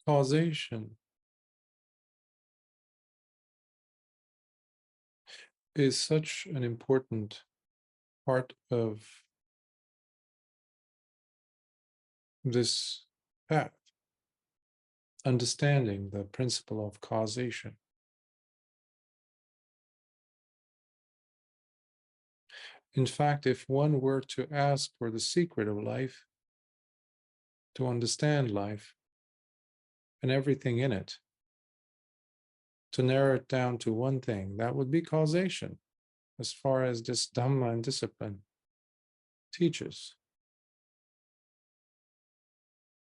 Causation is such an important part of this path, understanding the principle of causation. In fact, if one were to ask for the secret of life, to understand life and everything in it, to narrow it down to one thing, that would be causation, as far as this Dhamma and discipline teaches.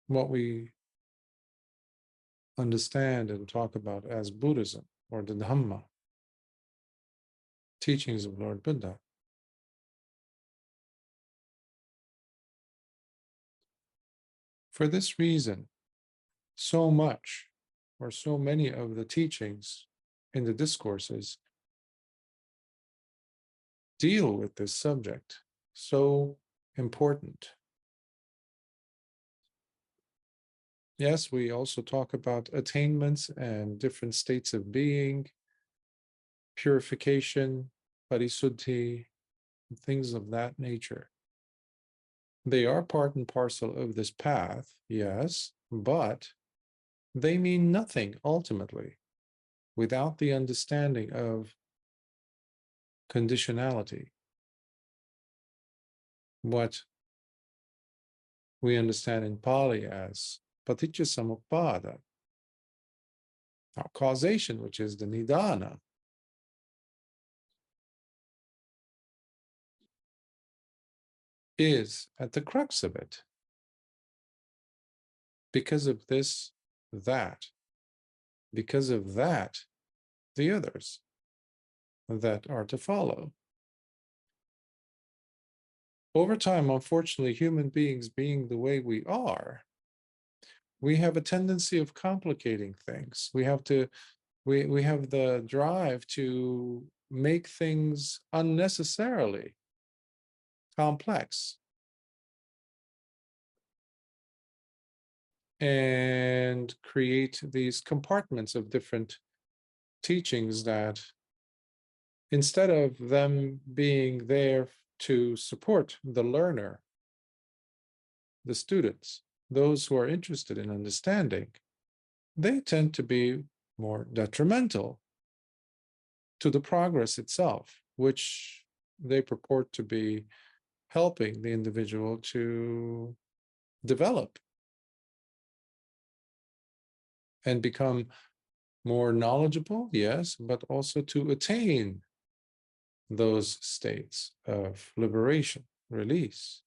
What we understand and talk about as Buddhism or the Dhamma, teachings of Lord Buddha. For this reason, so much or so many of the teachings in the discourses deal with this subject, so important. Yes, we also talk about attainments and different states of being, purification, parisuddhi, things of that nature. They are part and parcel of this path, yes, but they mean nothing ultimately without the understanding of conditionality. What we understand in Pali as paticca samuppada, causation, which is the nidana. Is at the crux of it. Because of this, that. Because of that, the others that are to follow. Over time, unfortunately, human beings being the way we are, we have a tendency of complicating things. We have the drive to make things unnecessarily complex. And create these compartments of different teachings that, instead of them being there to support the learner, the students, those who are interested in understanding, they tend to be more detrimental to the progress itself, which they purport to be helping the individual to develop and become more knowledgeable, yes, but also to attain those states of liberation, release.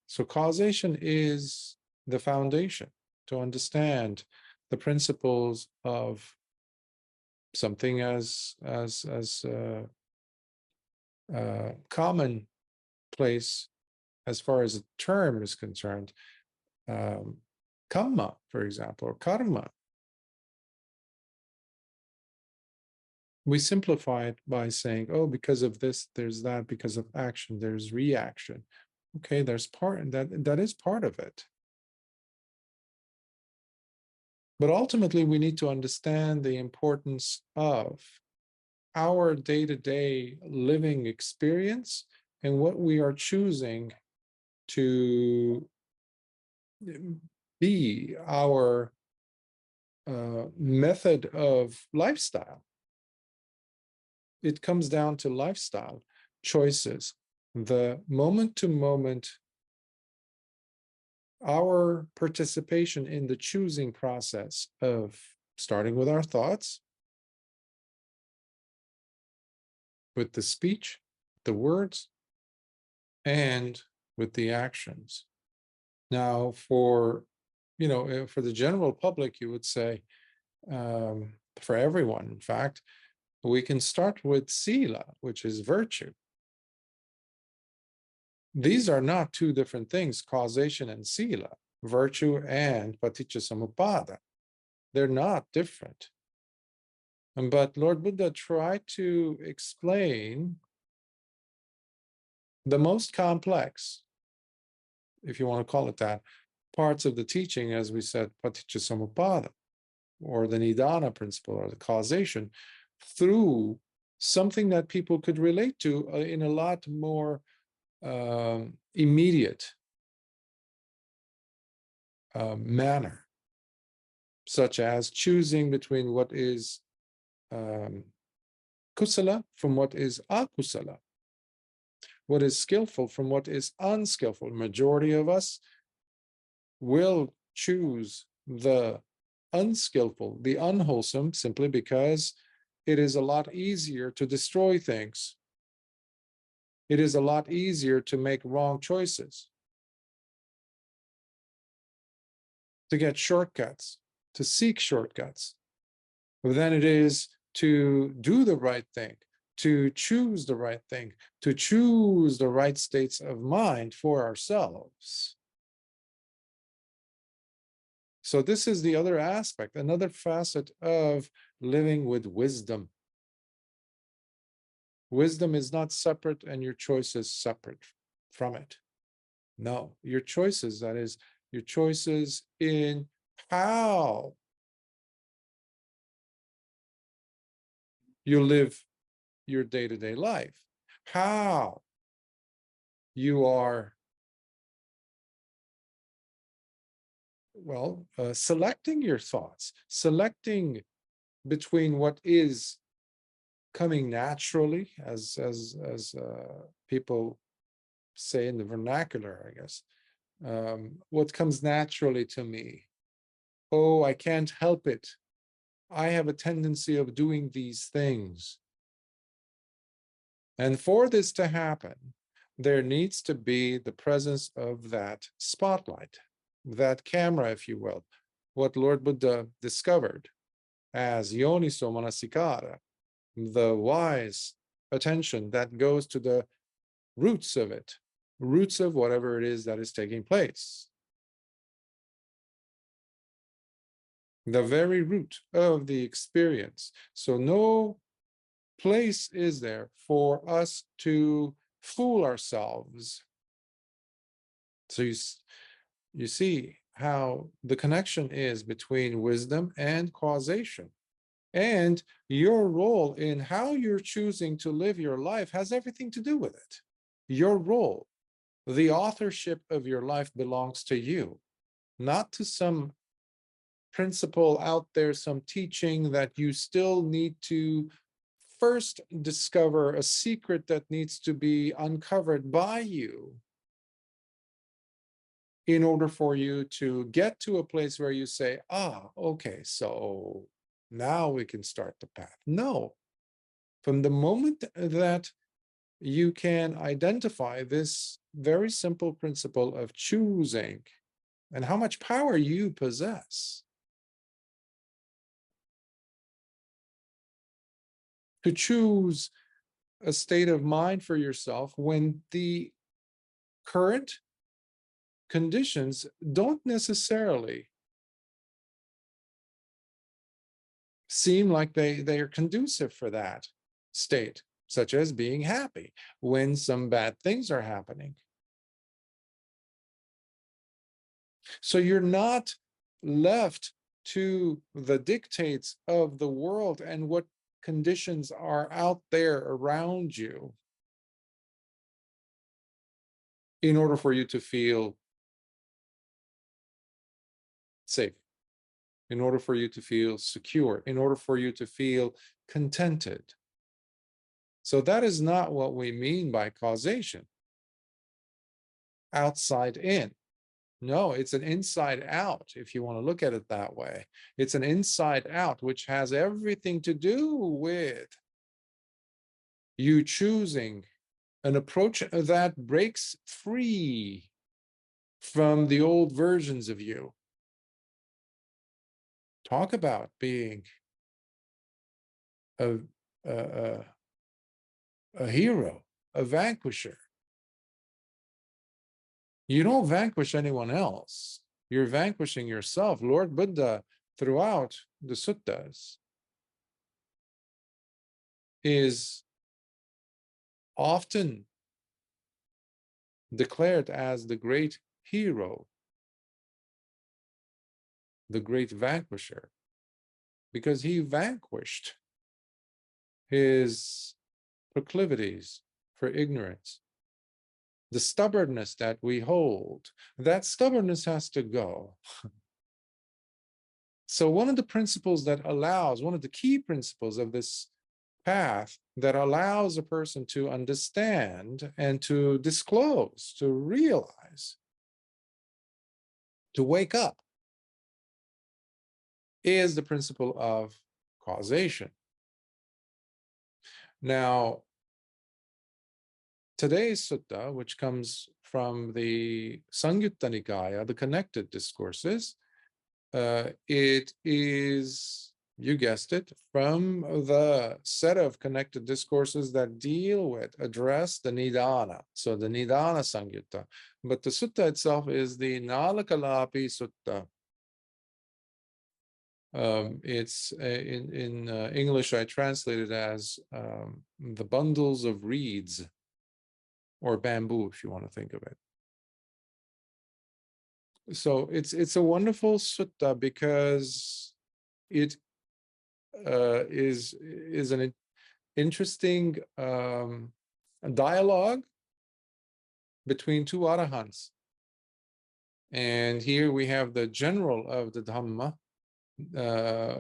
So causation is the foundation to understand the principles of something as commonplace as far as a term is concerned, kamma, for example, or karma. We simplify it by saying, oh, because of this, there's that, because of action, there's reaction. Okay, there's part that is part of it. But ultimately, we need to understand the importance of our day-to-day living experience and what we are choosing to be our method of lifestyle. It comes down to lifestyle choices, the moment-to-moment, our participation in the choosing process of starting with our thoughts, with the speech, the words, and with the actions. Now, for the general public, you would say, for everyone, in fact, we can start with sila, which is virtue. These are not two different things, causation and sila, virtue and paticca samuppada. They're not different. But Lord Buddha tried to explain the most complex, if you want to call it that, parts of the teaching, as we said, paticca or the nidana principle, or the causation, through something that people could relate to in a lot more immediate manner, such as choosing between what is kusala from what is akusala, what is skillful from what is unskillful. Majority of us will choose the unskillful, the unwholesome, simply because it is a lot easier to destroy things. It is a lot easier to make wrong choices, to get shortcuts, to seek shortcuts, than it is to do the right thing, to choose the right thing, to choose the right states of mind for ourselves. So this is the other aspect, another facet of living with wisdom. Wisdom is not separate and your choice is separate from it. No, your choices, that is, your choices in how you live your day-to-day life, how you are, well, selecting your thoughts, selecting between what is coming naturally, as people say in the vernacular, I guess, what comes naturally to me. Oh, I can't help it. I have a tendency of doing these things. And for this to happen, there needs to be the presence of that spotlight, that camera, if you will, what Lord Buddha discovered as yoniso manasikara, the wise attention that goes to the roots of it, roots of whatever it is that is taking place. The very root of the experience. So no place is there for us to fool ourselves. So you see how the connection is between wisdom and causation. And your role in how you're choosing to live your life has everything to do with it. Your role, the authorship of your life belongs to you, not to some principle out there, some teaching that you still need to first discover, a secret that needs to be uncovered by you in order for you to get to a place where you say, ah, okay, so now we can start the path. No, from the moment that you can identify this very simple principle of choosing and how much power you possess to choose a state of mind for yourself when the current conditions don't necessarily seem like they are conducive for that state, such as being happy when some bad things are happening. So you're not left to the dictates of the world and what conditions are out there around you in order for you to feel safe, in order for you to feel secure, in order for you to feel contented. So that is not what we mean by causation. Outside in. No, it's an inside out, if you want to look at it that way. It's an inside out, which has everything to do with you choosing an approach that breaks free from the old versions of you. Talk about being a hero, a vanquisher. You don't vanquish anyone else. You're vanquishing yourself. Lord Buddha, throughout the suttas, is often declared as the great hero the great vanquisher, because he vanquished his proclivities for ignorance. The stubbornness that we hold, that stubbornness has to go. So one of the principles that allows, one of the key principles of this path that allows a person to understand and to disclose, to realize, to wake up, is the principle of causation. Now, today's sutta, which comes from the Samyutta Nikaya, the connected discourses, it is, you guessed it, from the set of connected discourses that deal with, address the Nidana. So the Nidana Samyutta. But the sutta itself is the Naḷakalāpī Sutta. It's in English, I translate it as the bundles of reeds, or bamboo, if you want to think of it. So it's a wonderful sutta because it is an interesting dialogue between two Arahants. And here we have the general of the Dhamma.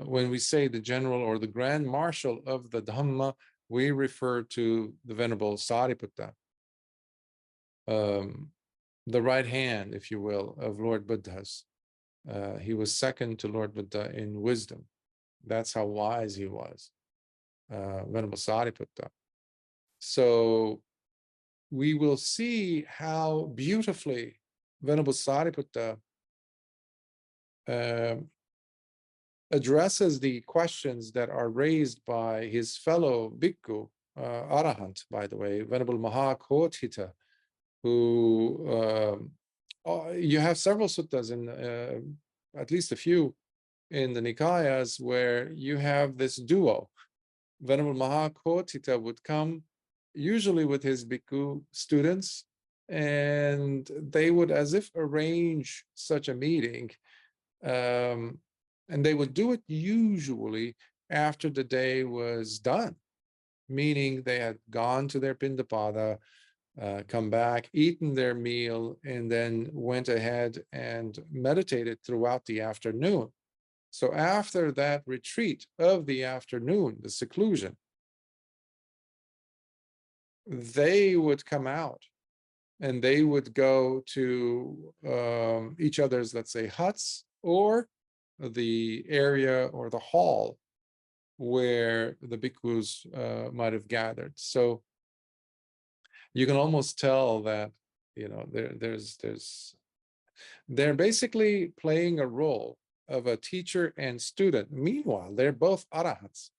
When we say the general or the grand marshal of the Dhamma, we refer to the Venerable Sāriputta, the right hand, if you will, of Lord Buddha's. He was second to Lord Buddha in wisdom. That's how wise he was, Venerable Sāriputta. So we will see how beautifully Venerable Sāriputta addresses the questions that are raised by his fellow Bhikkhu, Arahant, by the way, Venerable Mahakotthita, who you have several suttas in, at least a few in the Nikayas, where you have this duo. Venerable Mahakotthita would come usually with his Bhikkhu students, and they would as if arrange such a meeting, and they would do it usually after the day was done, meaning they had gone to their Pindapada, come back, eaten their meal, and then went ahead and meditated throughout the afternoon. So after that retreat of the afternoon, the seclusion, they would come out and they would go to each other's, let's say, huts, or the area or the hall where the bhikkhus might have gathered. So you can almost tell that, you know, they're basically playing a role of a teacher and student. Meanwhile, they're both Arahants.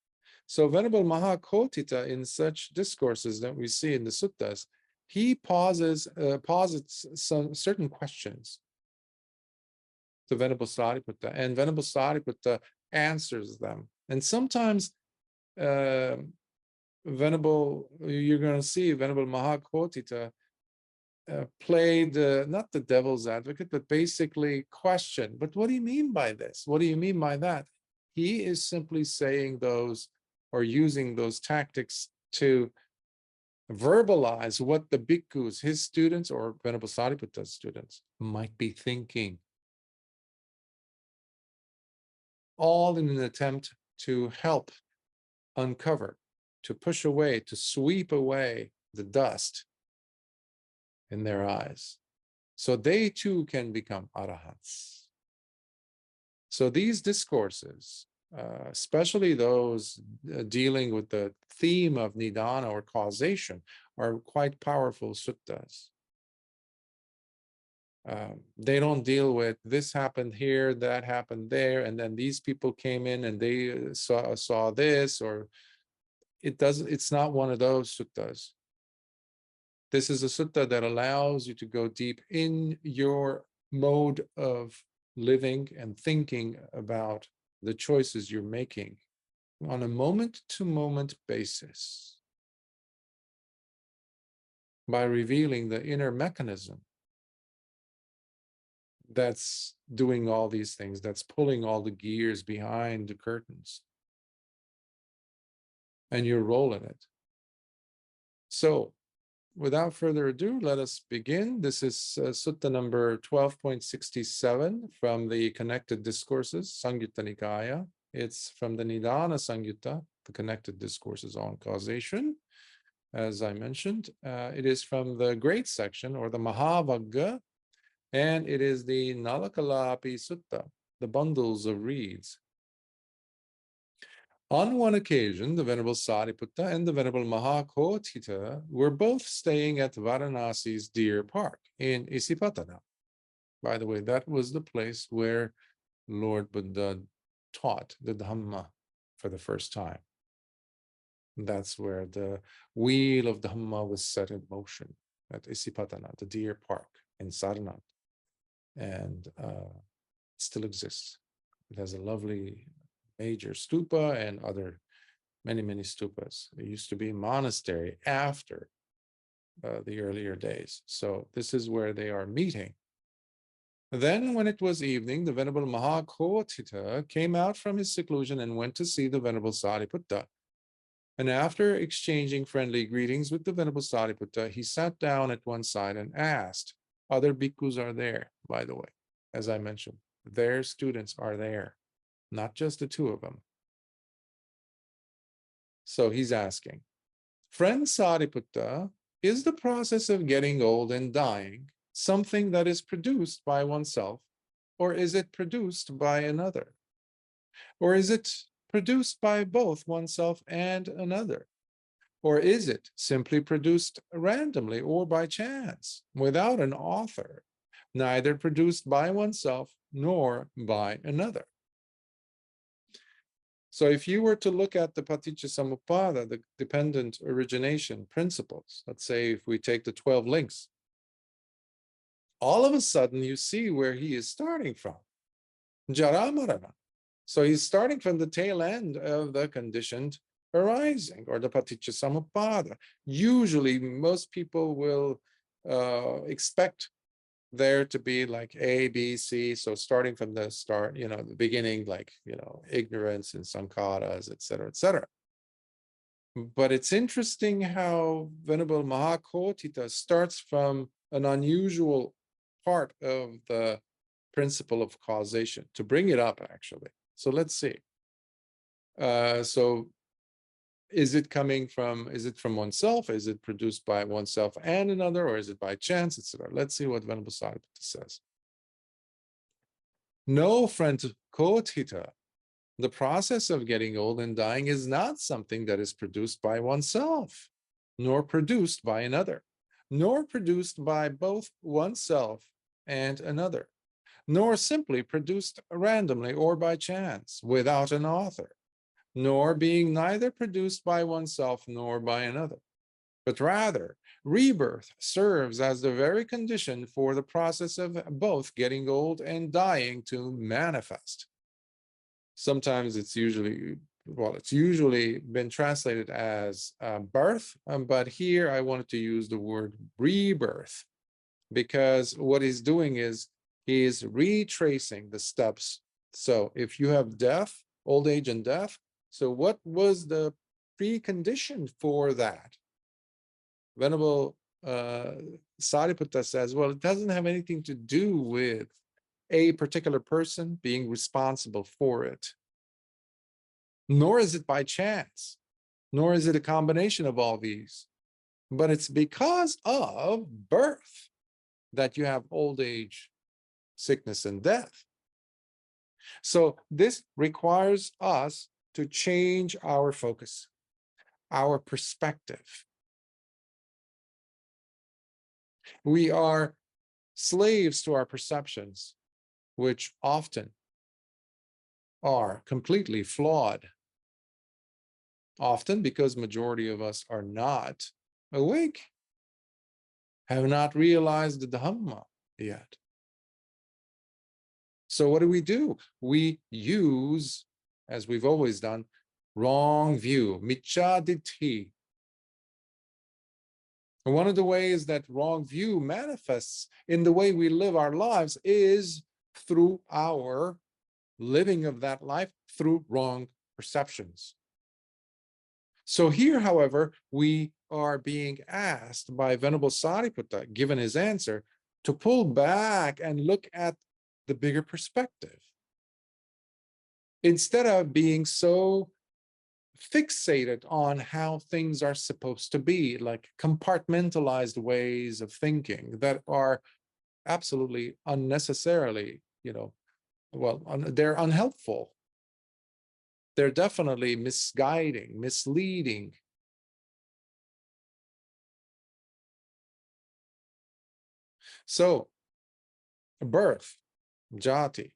So Venerable Mahakotthita, in such discourses that we see in the suttas, he posits some certain questions to Venerable Sāriputta, and Venerable Sāriputta answers them. And sometimes you're going to see Venerable Mahakotthita played not the devil's advocate, but basically question, but what do you mean by this? What do you mean by that? He is simply saying those, or using those tactics to verbalize what the bhikkhus, his students, or Venerable Sāriputta's students, might be thinking, all in an attempt to help uncover, to push away, to sweep away the dust in their eyes, so they too can become Arahants. So these discourses, especially those dealing with the theme of Nidana or causation, are quite powerful suttas. They don't deal with this happened here, that happened there, and then these people came in and they saw this, or it's not one of those suttas. This is a sutta that allows you to go deep in your mode of living and thinking about the choices you're making on a moment-to-moment basis, by revealing the inner mechanism that's doing all these things, that's pulling all the gears behind the curtains. And you're rolling it. So, without further ado, let us begin. This is Sutta number 12.67 from the Connected Discourses, Samyutta Nikaya. It's from the Nidana Samyutta, the Connected Discourses on Causation. As I mentioned, it is from the Great Section, or the Mahavagga, and it is the Naḷakalāpī Sutta, the bundles of reeds. On one occasion, the Venerable Sāriputta and the Venerable Mahakotthita were both staying at Varanasi's Deer Park in Isipatana. By the way, that was the place where Lord Buddha taught the Dhamma for the first time. That's where the wheel of Dhamma was set in motion, at Isipatana, the Deer Park in Sarnath. And it still exists. It has a lovely major stupa and other many stupas. It used to be a monastery after the earlier days. So this is where they are meeting. Then when it was evening, the Venerable Mahakotthita came out from his seclusion and went to see the Venerable Sāriputta. And after exchanging friendly greetings with the Venerable Sāriputta, he sat down at one side and asked. Other bhikkhus are there, by the way, as I mentioned. Their students are there, not just the two of them. So he's asking, Friend Sāriputta, is the process of getting old and dying something that is produced by oneself, or is it produced by another? Or is it produced by both oneself and another? Or is it simply produced randomly or by chance, without an author, neither produced by oneself nor by another? So if you were to look at the Paticcasamuppada, the dependent origination principles, let's say if we take the 12 links, all of a sudden you see where he is starting from. Jara Marana. So he's starting from the tail end of the conditioned arising, or the Paticcasamuppada. Usually, most people will expect there to be like A, B, C. So starting from the start, the beginning, like, ignorance and sankharas, etc., etc. But it's interesting how Venerable Mahakotthita starts from an unusual part of the principle of causation to bring it up, actually. So let's see. So is it from oneself? Is it produced by oneself and another, or is it by chance, etc.? Let's see what Venerable Sāriputta says. No, friend Kotthita, the process of getting old and dying is not something that is produced by oneself, nor produced by another, nor produced by both oneself and another, nor simply produced randomly or by chance, without an author, nor being neither produced by oneself nor by another, but rather rebirth serves as the very condition for the process of both getting old and dying to manifest. Sometimes it's usually been translated as birth, but here I wanted to use the word rebirth, because what he's doing is he's retracing the steps. So if you have death, old age and death, so what was the precondition for that? Venerable Sāriputta says, well, it doesn't have anything to do with a particular person being responsible for it, nor is it by chance, nor is it a combination of all these, but it's because of birth that you have old age, sickness, and death. So this requires us to change our focus, our perspective. We are slaves to our perceptions, which often are completely flawed. Often because majority of us are not awake, have not realized the Dhamma yet. So what do? We use, as we've always done, wrong view, miccha ditthi. And one of the ways that wrong view manifests in the way we live our lives is through our living of that life through wrong perceptions. So here, however, we are being asked by Venerable Sāriputta, given his answer, to pull back and look at the bigger perspective. Instead of being so fixated on how things are supposed to be, like compartmentalized ways of thinking that are absolutely unnecessarily, well, they're unhelpful. They're definitely misguiding, misleading. So, birth, jati,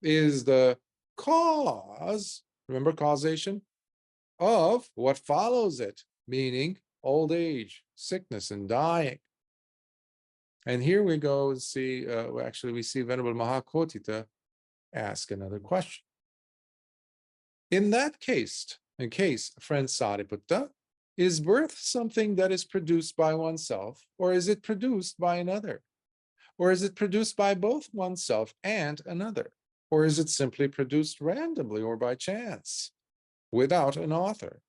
is the cause, remember causation, of what follows it, meaning old age, sickness, and dying. And here we go and see, actually, we see Venerable Mahakotita ask another question. In that case, friend Sāriputta, is birth something that is produced by oneself, or is it produced by another? Or is it produced by both oneself and another? Or is it simply produced randomly or by chance, without an author,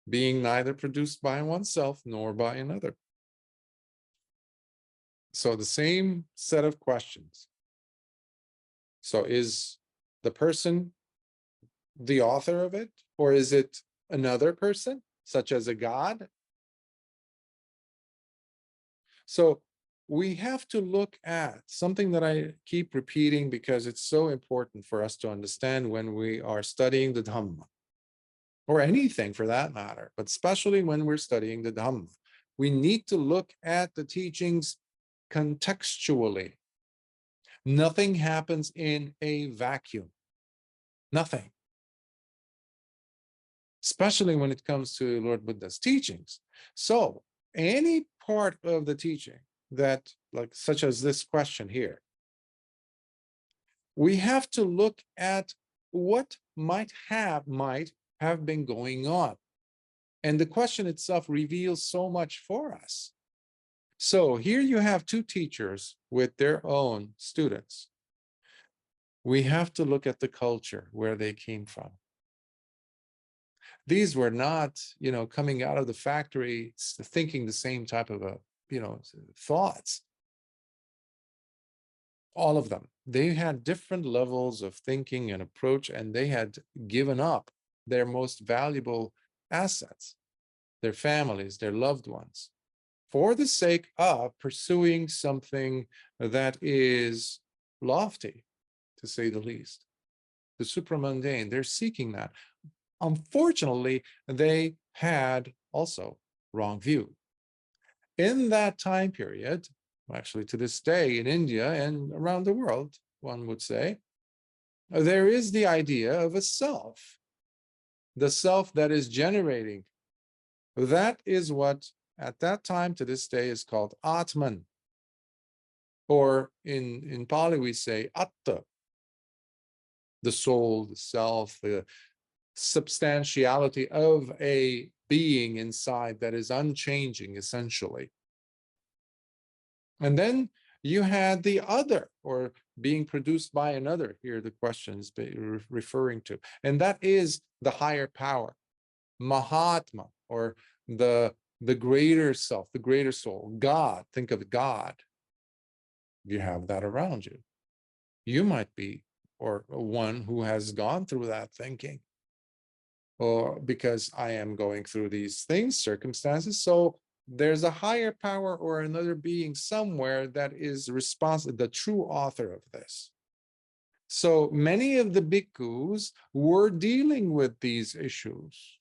being neither produced by oneself nor by another? So the same set of questions. So is the person the author of it, or is it another person, such as a god? So we have to look at something that I keep repeating because it's so important for us to understand when we are studying the Dhamma, or anything for that matter, but especially when we're studying the Dhamma. We need to look at the teachings contextually. Nothing happens in a vacuum. Nothing. Especially when it comes to Lord Buddha's teachings. So any part of the teaching that, like, such as this question here, we have to look at what might have been going on. And the question itself reveals so much for us. So here you have two teachers with their own students. We have to look at the culture where they came from. These were not, coming out of the factory thinking the same type of thoughts. All of them. They had different levels of thinking and approach, and they had given up their most valuable assets, their families, their loved ones, for the sake of pursuing something that is lofty, to say the least. The supramundane, they're seeking that. Unfortunately, they had also wrong view. In that time period, actually to this day in India and around the world, one would say, there is the idea of a self, the self that is generating. That is what at that time to this day is called Atman. Or in Pali we say Atta, the soul, the self, the substantiality of a being inside that is unchanging, essentially. And then you had the other, or being produced by another, here the question is referring to, and that is the higher power, Mahatma, or the greater self, the greater soul, God. Think of God. You have that around you. You might be, or one who has gone through that thinking, or because I am going through these things, circumstances. So there's a higher power or another being somewhere that is responsible, the true author of this. So many of the bhikkhus were dealing with these issues.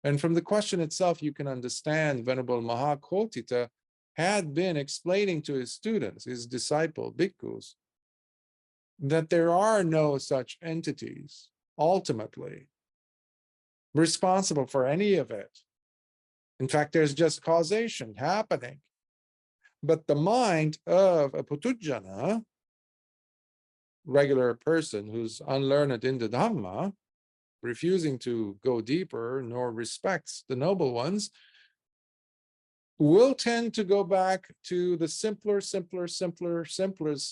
And from the question itself, you can understand Venerable Mahakotita had been explaining to his students, his disciple bhikkhus, that there are no such entities ultimately responsible for any of it. In fact, there's just causation happening. But the mind of a putujjana, regular person who's unlearned in the Dhamma, refusing to go deeper nor respects the noble ones, will tend to go back to the simplest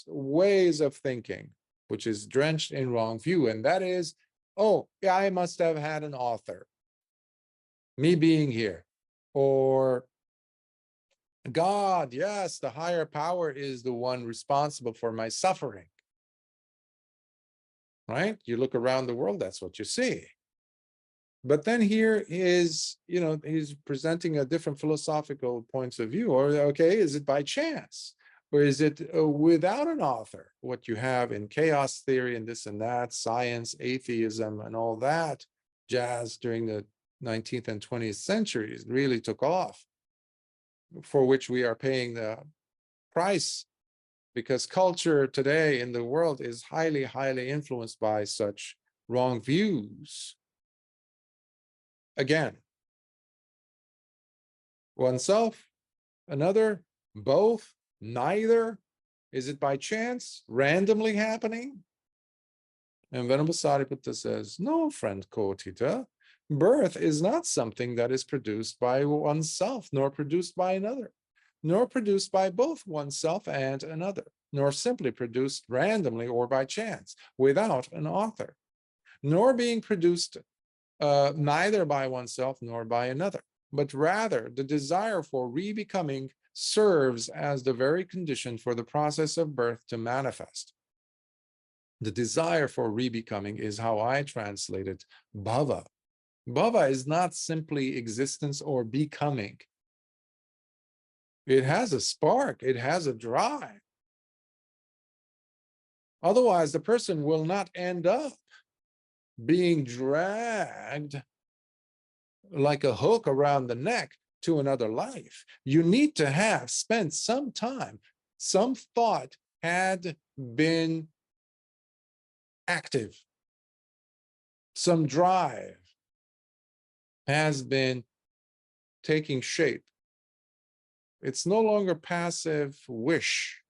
ways of thinking, which is drenched in wrong view. And that is, oh, yeah, I must have had an author, me being here, or God, yes, the higher power is the one responsible for my suffering. Right? You look around the world, that's what you see. But then here is, he's presenting a different philosophical points of view. Or, okay, is it by chance? Or is it without an author? What you have in chaos theory and this and that, science, atheism, and all that jazz during the 19th and 20th centuries really took off, for which we are paying the price, because culture today in the world is highly influenced by such wrong views. Again, oneself, another, both, neither. Is it by chance, randomly happening? And Venerable Sāriputta says, no, friend Kotita, birth is not something that is produced by oneself, nor produced by another, nor produced by both oneself and another, nor simply produced randomly or by chance, without an author, nor being produced neither by oneself nor by another, but rather the desire for re-becoming serves as the very condition for the process of birth to manifest. The desire for re-becoming is how I translated bhava. Bhava is not simply existence or becoming. It has a spark, it has a drive. Otherwise, the person will not end up being dragged like a hook around the neck to another life. You need to have spent some time, some thought had been active, some drive has been taking shape. It's no longer passive wish.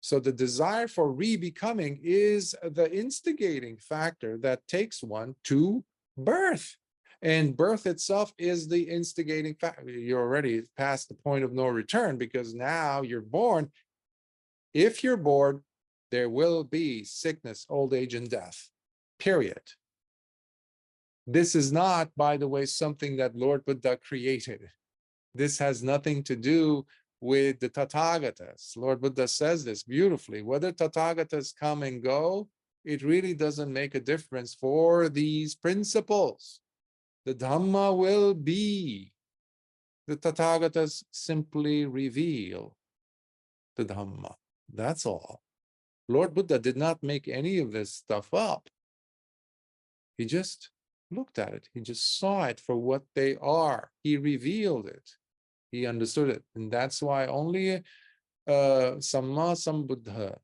So the desire for re-becoming is the instigating factor that takes one to birth. And birth itself is the instigating factor. You're already past the point of no return, because now you're born. If you're born, there will be sickness, old age, and death, period. This is not, by the way, something that Lord Buddha created. This has nothing to do with the Tathagatas. Lord Buddha says this beautifully. Whether Tathagatas come and go, it really doesn't make a difference for these principles. The Dhamma will be. The Tathagatas simply reveal the Dhamma. That's all. Lord Buddha did not make any of this stuff up. He just looked at it. He just saw it for what they are. He revealed it. He understood it. And that's why only Samma Sambuddha,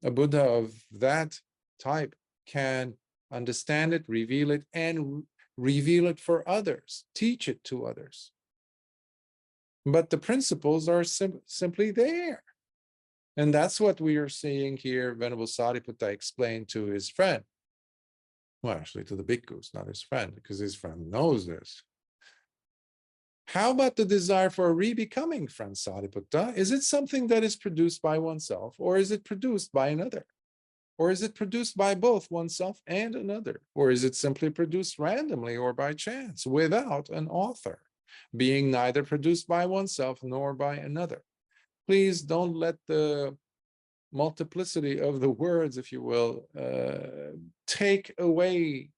a Buddha of that type, can understand it, reveal it, and reveal it for others, teach it to others. But the principles are simply there. And that's what we are seeing here. Venerable Sāriputta explained to his friend. Well, actually to the Bhikkhus, not his friend, because his friend knows this. How about the desire for re-becoming, friend Sāriputta? Is it something that is produced by oneself, or is it produced by another? Or is it produced by both oneself and another? Or is it simply produced randomly or by chance, without an author, being neither produced by oneself nor by another? Please don't let the multiplicity of the words, if you will, take away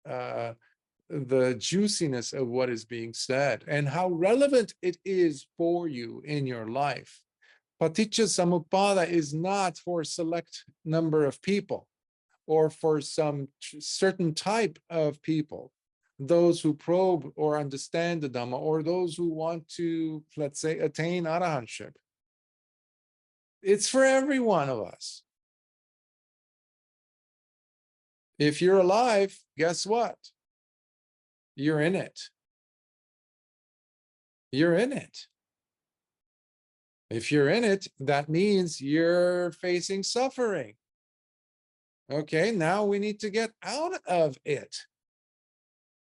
the juiciness of what is being said and how relevant it is for you in your life. Paticca Samuppada is not for a select number of people or for some certain type of people, those who probe or understand the Dhamma, or those who want to, let's say, attain arahantship. It's for every one of us. If you're alive, guess what? You're in it. You're in it. If you're in it, that means you're facing suffering. Okay, now we need to get out of it.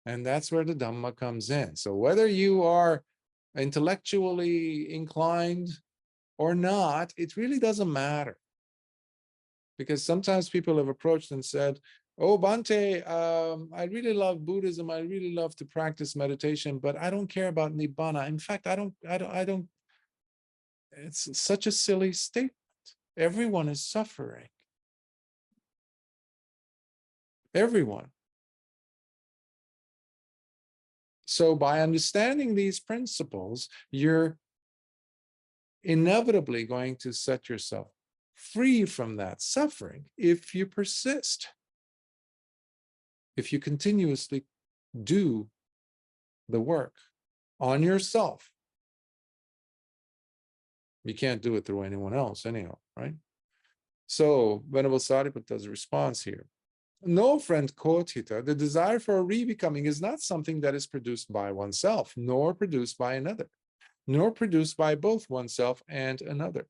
And that's where the Dhamma comes in. So whether you are intellectually inclined or not, it really doesn't matter. Because sometimes people have approached and said, oh, Bhante, I really love Buddhism. I really love to practice meditation, but I don't care about Nibbana. In fact, I don't, it's such a silly statement. Everyone is suffering. Everyone. So by understanding these principles, you're inevitably going to set yourself free from that suffering if you persist. If you continuously do the work on yourself. You can't do it through anyone else anyhow, right? So Venerable Sāriputta's response here. No, friend Kotita, the desire for a re-becoming is not something that is produced by oneself, nor produced by another, nor produced by both oneself and another,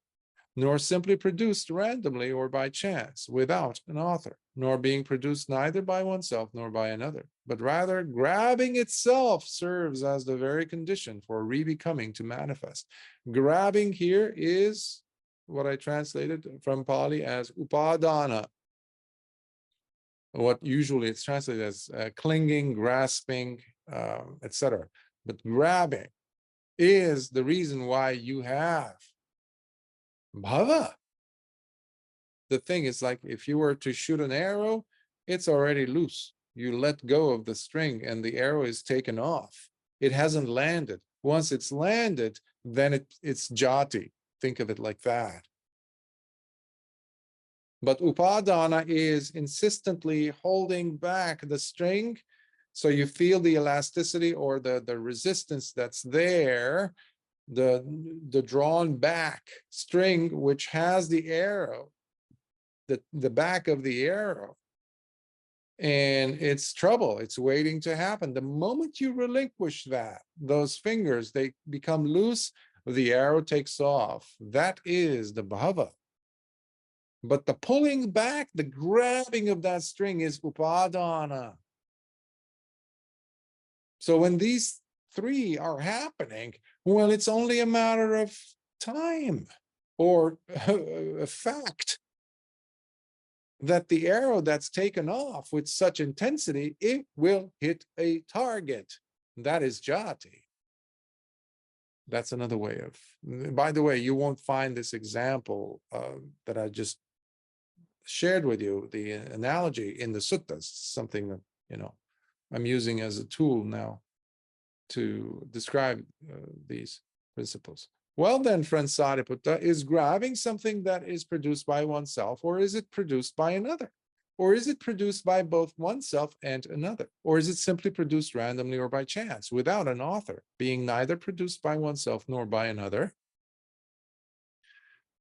nor simply produced randomly or by chance, without an author, nor being produced neither by oneself nor by another, but rather grabbing itself serves as the very condition for re-becoming to manifest. Grabbing here is what I translated from Pali as upadana, what usually it's translated as clinging, grasping, etc. But grabbing is the reason why you have bhava. The thing is, like if you were to shoot an arrow, it's already loose. You let go of the string and the arrow is taken off. It hasn't landed. Once it's landed, then it's jati. Think of it like that. But upadana is insistently holding back the string, so you feel the elasticity or the resistance that's there, the drawn back string, which has the arrow, the back of the arrow, and it's trouble. It's waiting to happen. The moment you relinquish those fingers, they become loose, the arrow takes off. That is the bhava. But the pulling back, the grabbing of that string is upadana. So when these three are happening, well, it's only a matter of time or a fact that the arrow that's taken off with such intensity, it will hit a target. That is jati. That's another way of, by the way, you won't find this example that I just shared with you, the analogy in the suttas, something that, I'm using as a tool now to describe these principles. Well then, friend Sāriputta, is grabbing something that is produced by oneself, or is it produced by another? Or is it produced by both oneself and another? Or is it simply produced randomly or by chance, without an author, being neither produced by oneself nor by another?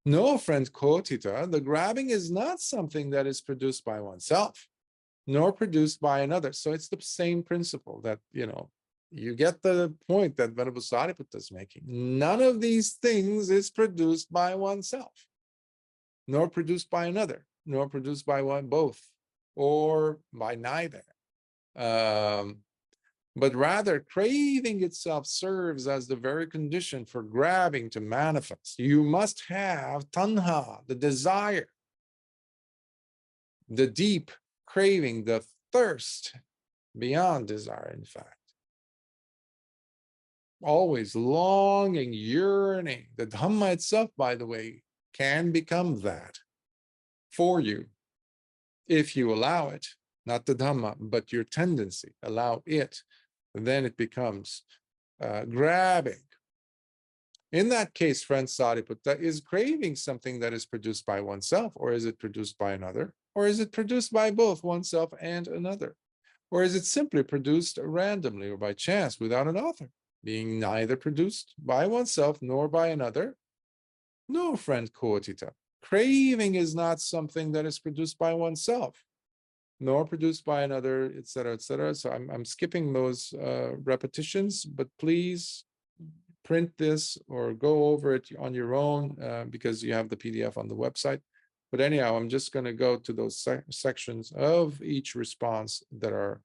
No, friend Kotita, the grabbing is not something that is produced by oneself, nor produced by another. So it's the same principle that, you get the point that Venerable Sāriputta is making. None of these things is produced by oneself, nor produced by another, nor produced by both, or by neither. But rather, craving itself serves as the very condition for grabbing to manifest. You must have tanha, the desire, the deep craving, the thirst beyond desire, in fact. Always longing, yearning. The Dhamma itself, by the way, can become that for you if you allow it. Not the Dhamma, but your tendency. Allow it. Then it becomes grabbing. In that case, friend Sāriputta, is craving something that is produced by oneself, or is it produced by another? Or is it produced by both oneself and another? Or is it simply produced randomly or by chance without an author, being neither produced by oneself nor by another? No, friend Kotita, craving is not something that is produced by oneself, nor produced by another, etc., etc. So I'm skipping those repetitions, but please print this or go over it on your own because you have the PDF on the website. But anyhow, I'm just going to go to those sections of each response that are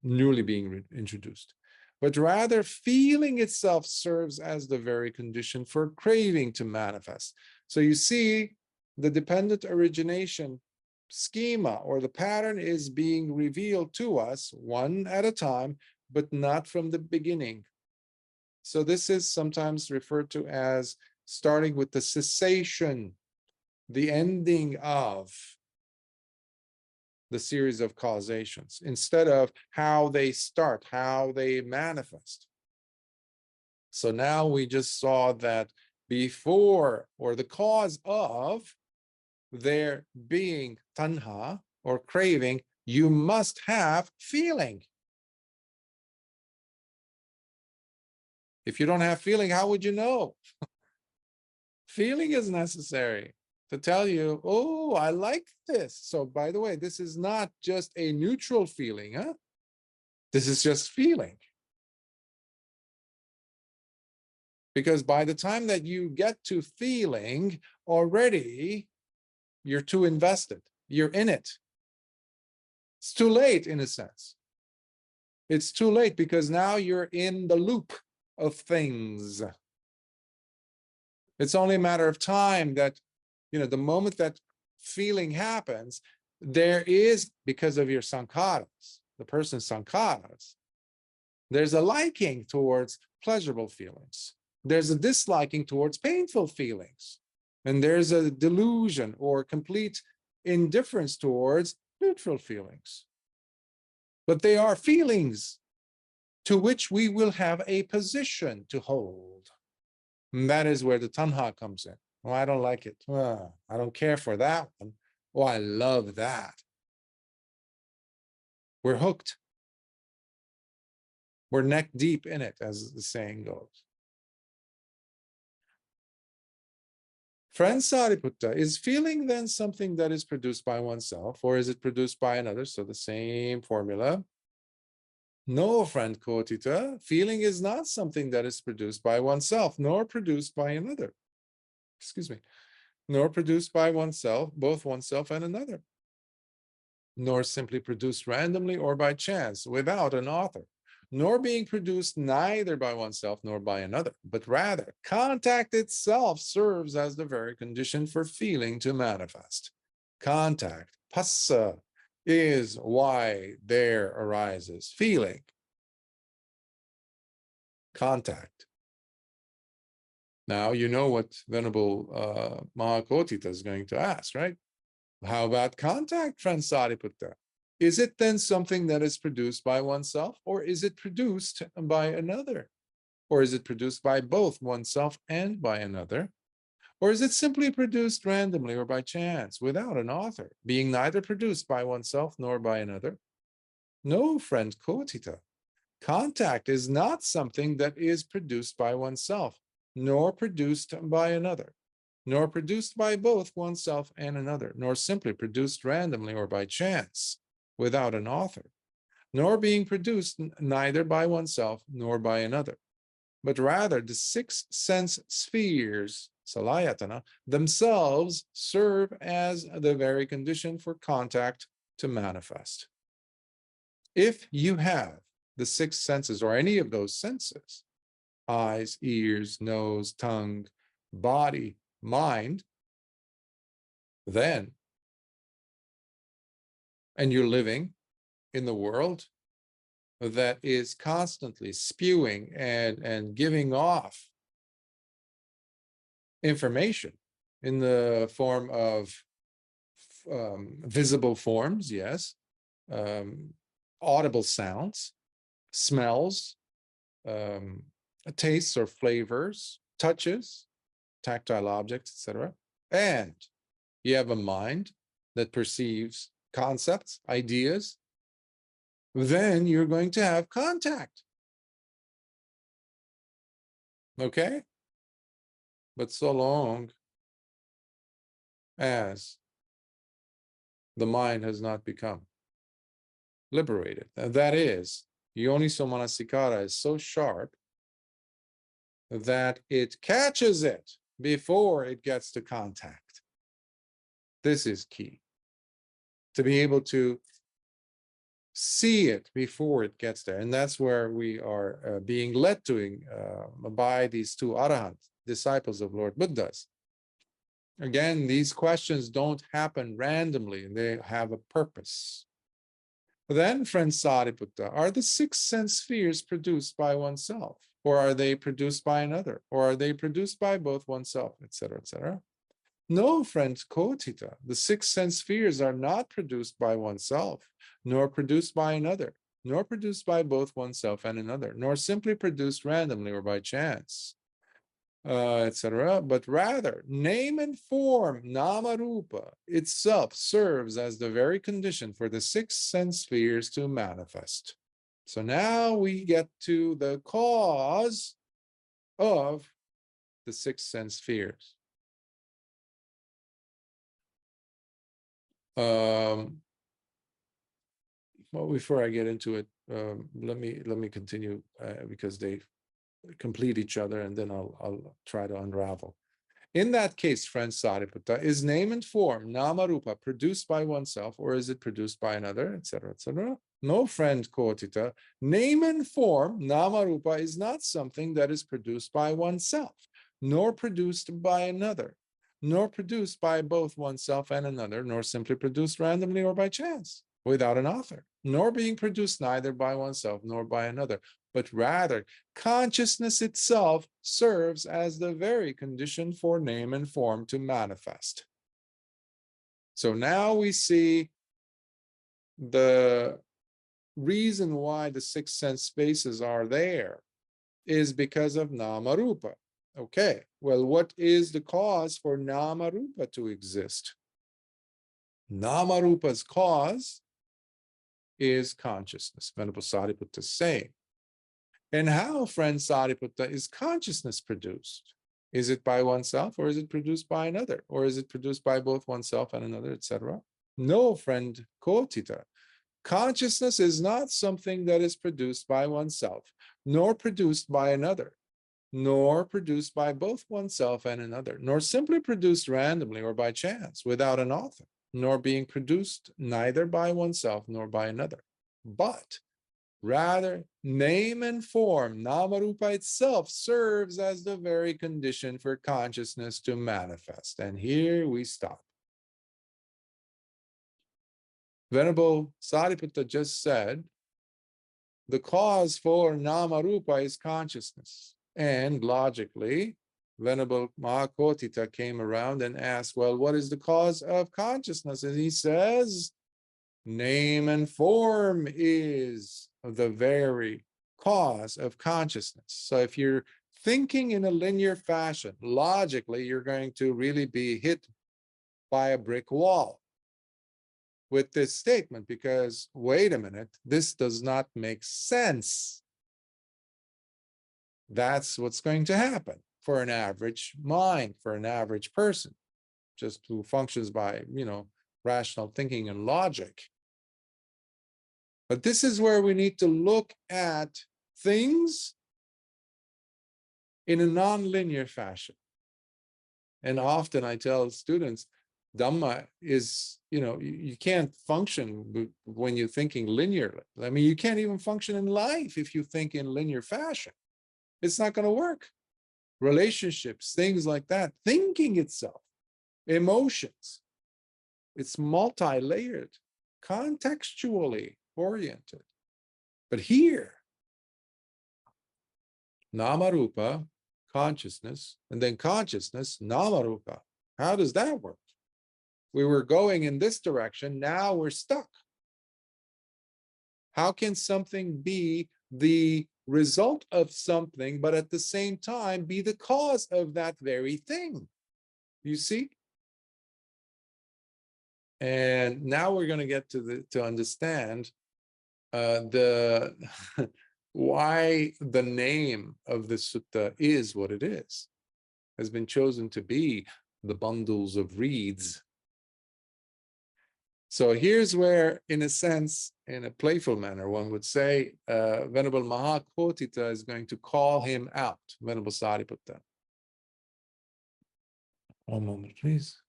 newly being introduced, but rather feeling itself serves as the very condition for craving to manifest. So you see, the dependent origination schema or the pattern is being revealed to us one at a time, but not from the beginning. So this is sometimes referred to as starting with the cessation, the ending of the series of causations, instead of how they start, how they manifest. So now we just saw that before, or the cause of there being tanha or craving, you must have feeling. If you don't have feeling, how would you know? Feeling is necessary to tell you, oh, I like this. So by the way, this is not just a neutral feeling, huh? This is just feeling. Because by the time that you get to feeling, already you're too invested. You're in it. It's too late in a sense. It's too late because now you're in the loop of things. It's only a matter of time that, the moment that feeling happens, there is, because of your sankharas, the person's sankharas, there's a liking towards pleasurable feelings. There's a disliking towards painful feelings. And there's a delusion or complete indifference towards neutral feelings. But they are feelings to which we will have a position to hold. And that is where the tanha comes in. Oh, I don't like it. Oh, I don't care for that one. Oh, I love that. We're hooked. We're neck deep in it, as the saying goes. Friend Sāriputta, is feeling then something that is produced by oneself, or is it produced by another? So the same formula. No, friend Kotita, feeling is not something that is produced by oneself, nor produced by another. Excuse me. Nor produced by oneself, both oneself and another. Nor simply produced randomly or by chance, without an author. Nor being produced neither by oneself nor by another, but rather contact itself serves as the very condition for feeling to manifest. Contact, passa, is why there arises feeling. Contact. Now you know what Venerable Mahakotita is going to ask, right? How about contact, friend Sāriputta? Is it then something that is produced by oneself, or is it produced by another? Or is it produced by both oneself and by another? Or is it simply produced randomly or by chance, without an author, being neither produced by oneself nor by another? No, friend Kotita. Contact is not something that is produced by oneself, nor produced by another, nor produced by both oneself and another, nor simply produced randomly or by chance, without an author, nor being produced neither by oneself nor by another, but rather the 6 sense spheres, salayatana, themselves serve as the very condition for contact to manifest. If you have the 6 senses, or any of those senses, eyes, ears, nose, tongue, body, mind, then, and you're living in the world that is constantly spewing and giving off information in the form of visible forms, yes, audible sounds, smells, tastes or flavors, touches, tactile objects, etc. And you have a mind that perceives concepts, ideas, then you're going to have contact. Okay? But so long as the mind has not become liberated, and that is, Yoniso Manasikara is so sharp that it catches it before it gets to contact. This is key. To be able to see it before it gets there. And that's where we are being led to by these two Arahants, disciples of Lord Buddha's. Again, these questions don't happen randomly, they have a purpose. Then, friend Sāriputta, are the 6 sense spheres produced by oneself? Or are they produced by another? Or are they produced by both oneself, etc., etc.? No, friend Kotita, the 6 sense spheres are not produced by oneself, nor produced by another, nor produced by both oneself and another, nor simply produced randomly or by chance, etc. But rather, name and form, namarupa, itself serves as the very condition for the 6 sense spheres to manifest. So now we get to the cause of the 6 sense spheres. Well, before I get into it, let me continue because they complete each other, and then I'll try to unravel. In that case, friend Sāriputta, is name and form, namarupa, produced by oneself, or is it produced by another, etc., etc.? No, friend Kotita, name and form, namarupa, is not something that is produced by oneself, nor produced by another, nor produced by both oneself and another, nor simply produced randomly or by chance, without an author, nor being produced neither by oneself nor by another, but rather consciousness itself serves as the very condition for name and form to manifest. So now we see the reason why the 6 sense spaces are there is because of namarupa. Okay, well, what is the cause for namarupa to exist? Namarupa's cause is consciousness, Venerable Sāriputta is saying. And how, friend Sāriputta, is consciousness produced? Is it by oneself, or is it produced by another? Or is it produced by both oneself and another, etc.? No, friend Kotita. Consciousness is not something that is produced by oneself, nor produced by another, nor produced by both oneself and another, nor simply produced randomly or by chance without an author, nor being produced neither by oneself nor by another, but rather name and form, namarupa itself, serves as the very condition for consciousness to manifest. And here we stop. Venerable Sāriputta just said the cause for namarupa is consciousness. And logically, Venerable Mahakotita came around and asked, well, what is the cause of consciousness? And he says, name and form is the very cause of consciousness. So if you're thinking in a linear fashion, logically, you're going to really be hit by a brick wall with this statement, because wait a minute, this does not make sense. That's what's going to happen for an average mind, for an average person, just who functions by, rational thinking and logic. But this is where we need to look at things in a non-linear fashion. And often I tell students, Dhamma is, you can't function when you're thinking linearly. I mean, you can't even function in life if you think in linear fashion. It's not going to work. Relationships, things like that, thinking itself, emotions, it's multi-layered, contextually oriented. But here, namarupa, consciousness, and then consciousness, namarupa. How does that work? We were going in this direction, now we're stuck. How can something be the result of something, but at the same time be the cause of that very thing? You see? And now we're going to get to understand the why the name of the sutta is what it is, has been chosen to be the bundles of reeds. So here's where, in a sense, in a playful manner, one would say, Venerable Mahakotita is going to call him out, Venerable Sāriputta. One moment, please.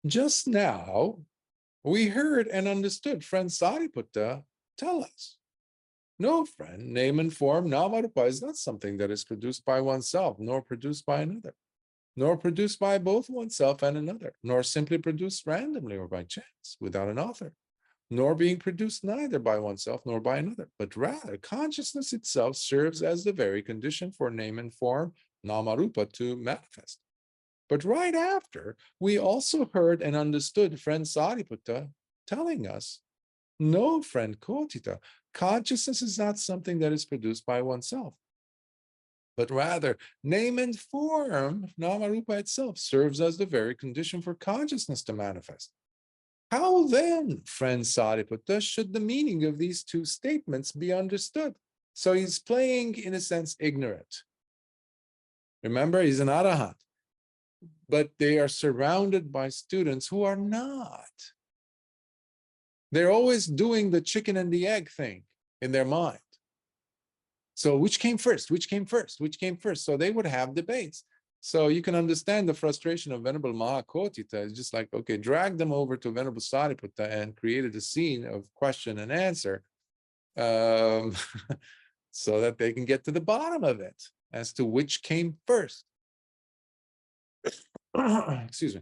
Just now, we heard and understood friend Sāriputta tell us, no, friend, name and form, namarupa, is not something that is produced by oneself, nor produced by another, nor produced by both oneself and another, nor simply produced randomly or by chance without an author, nor being produced neither by oneself nor by another, but rather consciousness itself serves as the very condition for name and form, namarupa, to manifest. But right after, we also heard and understood friend Sāriputta telling us, no, friend Kotita, consciousness is not something that is produced by oneself, but rather name and form, namarupa itself, serves as the very condition for consciousness to manifest. How then, friend Sāriputta, should the meaning of these two statements be understood? So he's playing, in a sense, ignorant. Remember, he's an Arahant, but they are surrounded by students who are not. They're always doing the chicken and the egg thing in their mind. So which came first? Which came first? Which came first? So they would have debates. So you can understand the frustration of Venerable Mahakotita. It's just like, okay, drag them over to Venerable Sāriputta and created a scene of question and answer so that they can get to the bottom of it as to which came first. Excuse me.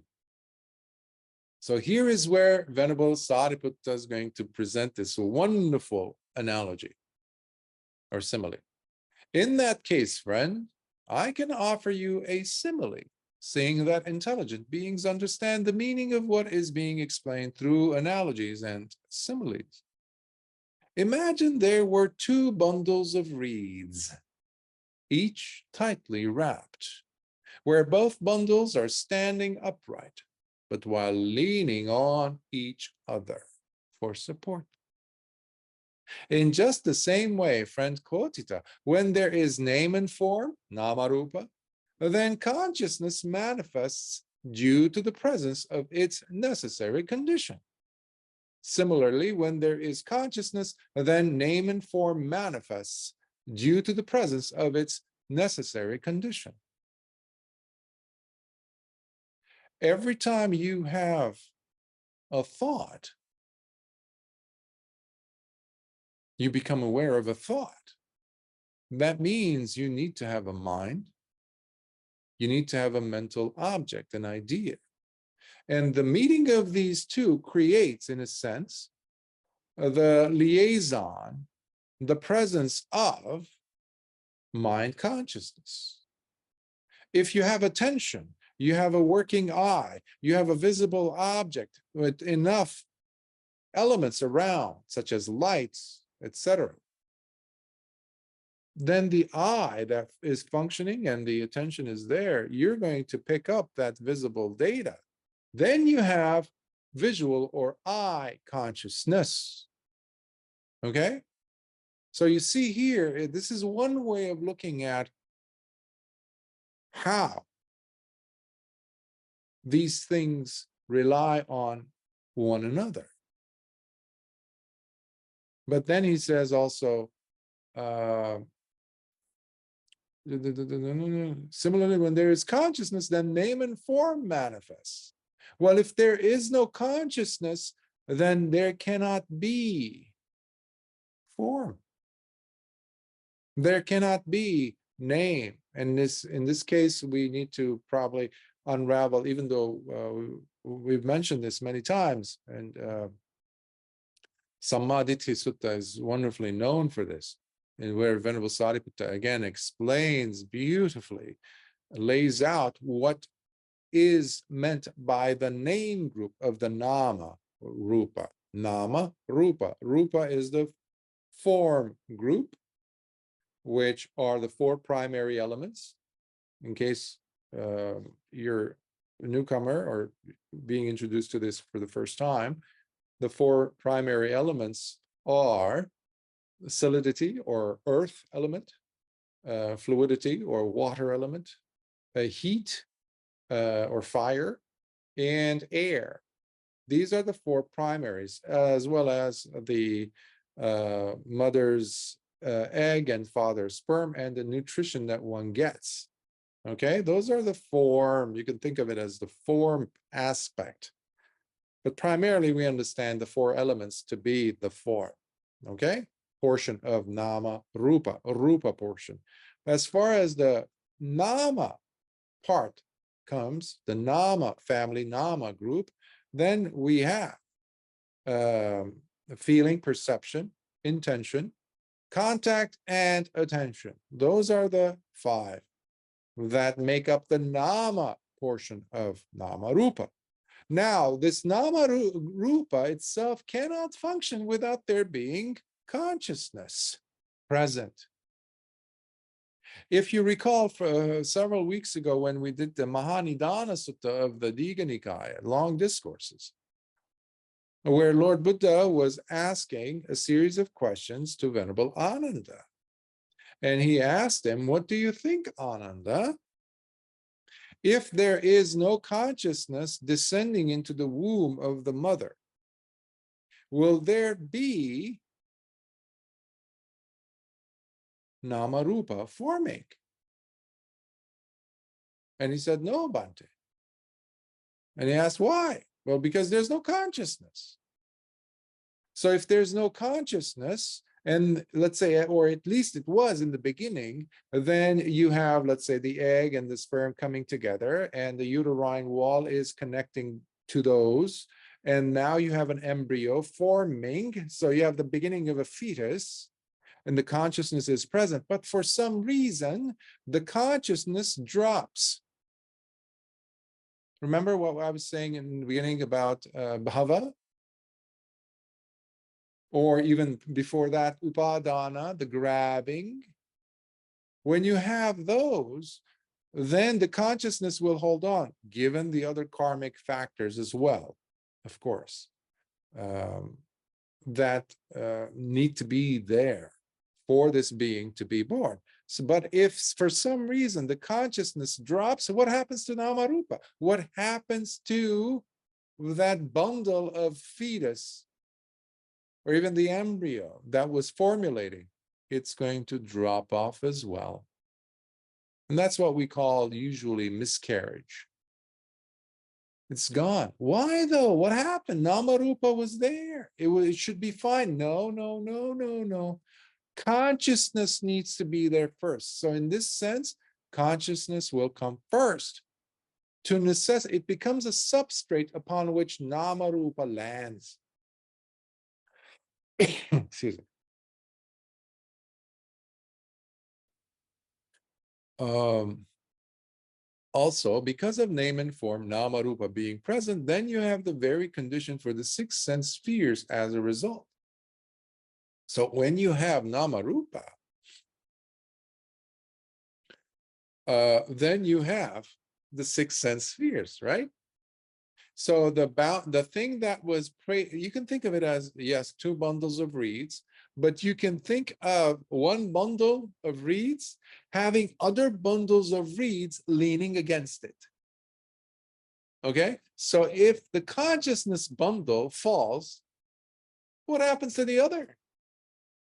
So here is where Venerable Sāriputta is going to present this wonderful analogy or simile. In that case, friend, I can offer you a simile, seeing that intelligent beings understand the meaning of what is being explained through analogies and similes. Imagine there were two bundles of reeds, each tightly wrapped, where both bundles are standing upright, but while leaning on each other for support. In just the same way, friend Kotita, when there is name and form, namarupa, then consciousness manifests due to the presence of its necessary condition. Similarly, when there is consciousness, then name and form manifests due to the presence of its necessary condition. Every time you have a thought, you become aware of a thought. That means you need to have a mind. You need to have a mental object, an idea. And the meeting of these two creates, in a sense, the liaison, the presence of mind consciousness. If you have attention, you have a working eye, you have a visible object with enough elements around, such as lights, etc., then the eye that is functioning and the attention is there, you're going to pick up that visible data. Then you have visual or eye consciousness. Okay? So you see here, this is one way of looking at how these things rely on one another. But then he says also, similarly, when there is consciousness, then name and form manifests. Well, if there is no consciousness, then there cannot be form. There cannot be name. And in this case, we need to probably unravel, even though we've mentioned this many times, and Sammaditthi Sutta is wonderfully known for this, and where Venerable Sāriputta again explains beautifully, lays out what is meant by the name group of the nama rupa. Nama rupa. Rupa is the form group, which are the four primary elements. In case you're a newcomer or being introduced to this for the first time, the four primary elements are solidity or earth element, fluidity or water element, heat or fire, and air. These are the four primaries, as well as the mother's egg and father's sperm and the nutrition that one gets. Okay, those are the form. You can think of it as the form aspect. But primarily we understand the four elements to be the form, okay? Portion of nama rupa, rupa portion. As far as the nama part comes, the nama family, nama group, then we have feeling, perception, intention, contact, and attention. Those are the five that make up the nama portion of nama rupa. Now, this nama rupa itself cannot function without there being consciousness present. If you recall, several weeks ago when we did the Mahanidana Sutta of the Digha Nikaya, long discourses, where Lord Buddha was asking a series of questions to Venerable Ananda. And he asked him, what do you think, Ananda? If there is no consciousness descending into the womb of the mother, will there be Namarupa forming? And he said, no, Bhante. And he asked, why? Well, because there's no consciousness. So if there's no consciousness, and let's say, or at least it was in the beginning, then you have, let's say, the egg and the sperm coming together, and the uterine wall is connecting to those. And now you have an embryo forming. So you have the beginning of a fetus, and the consciousness is present. But for some reason, the consciousness drops. Remember what I was saying in the beginning about bhava? Or even before that, upadana, the grabbing. When you have those, then the consciousness will hold on, given the other karmic factors as well, of course, that need to be there for this being to be born. So, but if for some reason the consciousness drops, what happens to Namarupa? What happens to that bundle of fetus, or even the embryo that was formulating? It's going to drop off as well. And that's what we call usually miscarriage. It's gone. Why though? What happened? Namarupa was there. It should be fine. No. Consciousness needs to be there first. So in this sense, consciousness will come first. To necessitate, it becomes a substrate upon which Namarupa lands. Excuse me. Also, because of name and form, Namarupa being present, then you have the very condition for the six sense spheres as a result. So when you have Namarupa, then you have the six sense spheres, right? So the thing that was, you can think of it as, yes, two bundles of reeds, but you can think of one bundle of reeds having other bundles of reeds leaning against it. Okay? So if the consciousness bundle falls, what happens to the other?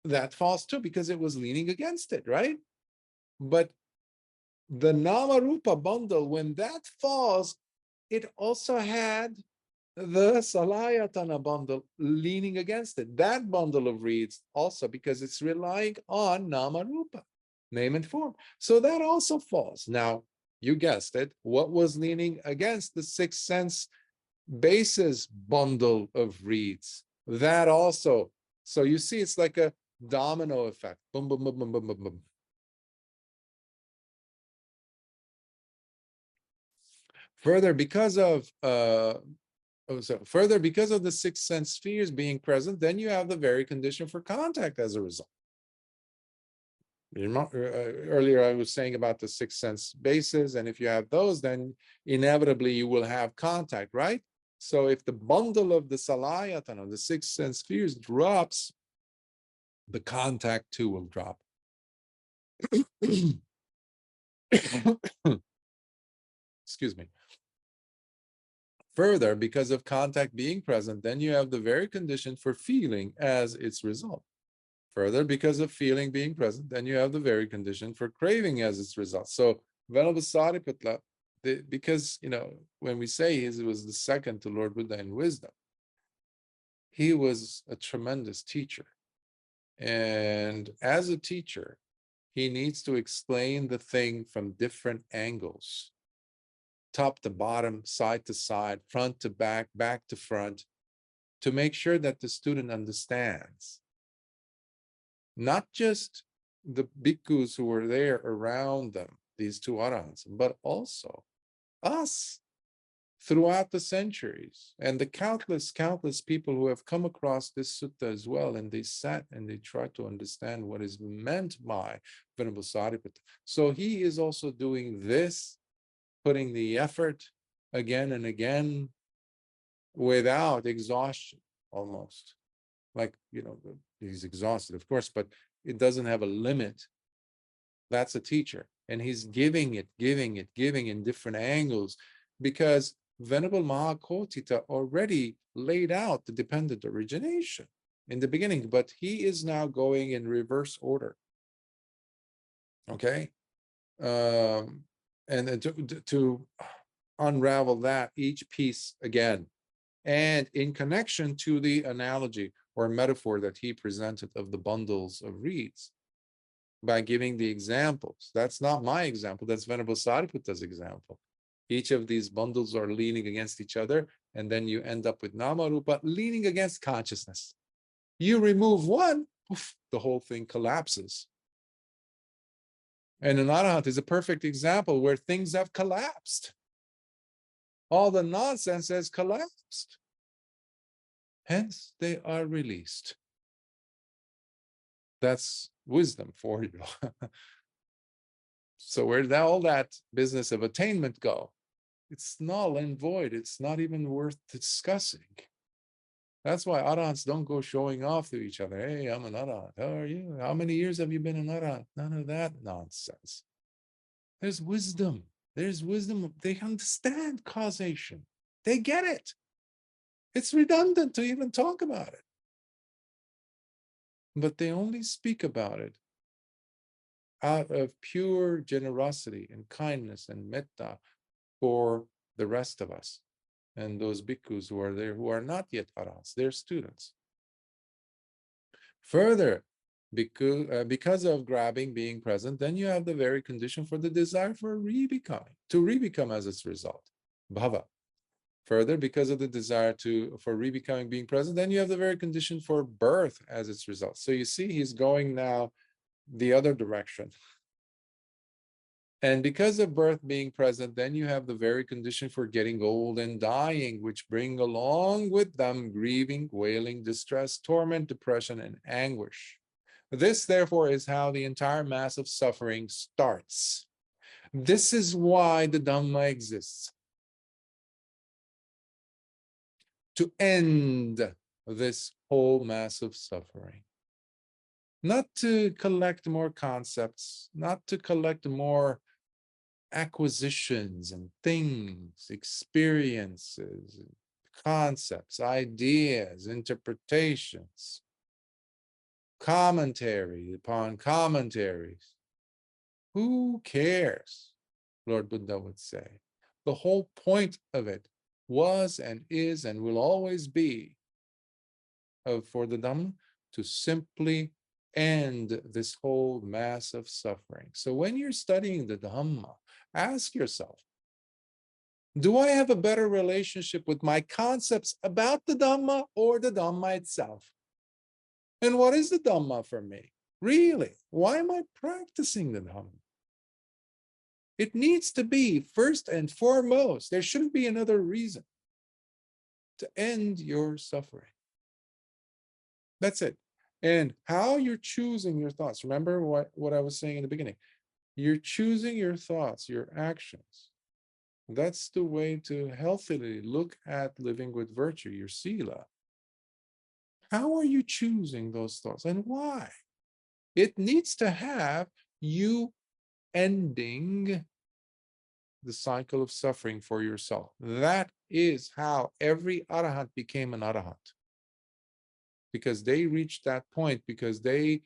That falls too, because it was leaning against it, right? But the Namarupa bundle, when that falls, it also had the Salayatana bundle leaning against it. That bundle of reeds also, because it's relying on Namarupa, name and form. So that also falls. Now, you guessed it, what was leaning against the sixth sense basis bundle of reeds? That also. So you see, it's like a domino effect. Boom, boom, boom, boom, boom, boom, boom. Further, because of because of the six sense spheres being present, then you have the very condition for contact as a result. Earlier I was saying about the six sense bases, and if you have those, then inevitably you will have contact, right? So if the bundle of the Salayatana, the six sense spheres, drops, the contact too will drop. Excuse me. Further, because of contact being present, then you have the very condition for feeling as its result. Further, because of feeling being present, then you have the very condition for craving as its result. So, Venerable Sāriputta, because, when we say he was the second to Lord Buddha in wisdom, he was a tremendous teacher. And as a teacher, he needs to explain the thing from different angles, top to bottom, side to side, front to back, back to front, to make sure that the student understands. Not just the bhikkhus who were there around them, these two arahants, but also us throughout the centuries, and the countless people who have come across this sutta as well, and they sat and they tried to understand what is meant by Venerable Sāriputta. So he is also doing this, putting the effort again and again without exhaustion, almost. Like, he's exhausted, of course, but it doesn't have a limit. That's a teacher. And he's giving in different angles, because Venerable Mahakotita already laid out the dependent origination in the beginning, but he is now going in reverse order. Okay? And to unravel that, each piece again, and in connection to the analogy or metaphor that he presented of the bundles of reeds, by giving the examples. That's not my example, that's Venerable Sāriputta's example. Each of these bundles are leaning against each other, and then you end up with nama rupa leaning against consciousness. You remove one, poof, the whole thing collapses. And an arahant is a perfect example where things have collapsed. All the nonsense has collapsed. Hence, they are released. That's wisdom for you. So where did all that business of attainment go? It's null and void. It's not even worth discussing. That's why arahants don't go showing off to each other. Hey, I'm an arahant. How are you? How many years have you been an arahant? None of that nonsense. There's wisdom. There's wisdom. They understand causation. They get it. It's redundant to even talk about it. But they only speak about it out of pure generosity and kindness and metta for the rest of us and those bhikkhus who are there who are not yet arahants, they're students. Further, because of grabbing being present, then you have the very condition for the desire for re-becoming, to re-become as its result, bhava. Further, because of the desire for re-becoming being present, then you have the very condition for birth as its result. So you see, he's going now the other direction. And because of birth being present, then you have the very condition for getting old and dying, which bring along with them grieving, wailing, distress, torment, depression, and anguish. This, therefore, is how the entire mass of suffering starts. This is why the Dhamma exists. To end this whole mass of suffering. Not to collect more concepts, not to collect more acquisitions and things, experiences, concepts, ideas, interpretations, commentary upon commentaries. Who cares? Lord Buddha would say. The whole point of it was and is and will always be for the Dhamma to simply end this whole mass of suffering. So when you're studying the Dhamma, ask yourself, do I have a better relationship with my concepts about the Dhamma or the Dhamma itself? And what is the Dhamma for me? Really, why am I practicing the Dhamma? It needs to be first and foremost. There shouldn't be another reason to end your suffering. That's it. And how you're choosing your thoughts. Remember what I was saying in the beginning. You're choosing your thoughts, your actions. That's the way to healthily look at living with virtue, your sila. How are you choosing those thoughts and why? It needs to have you ending the cycle of suffering for yourself. That is how every arahant became an arahant. Because they reached that point, because they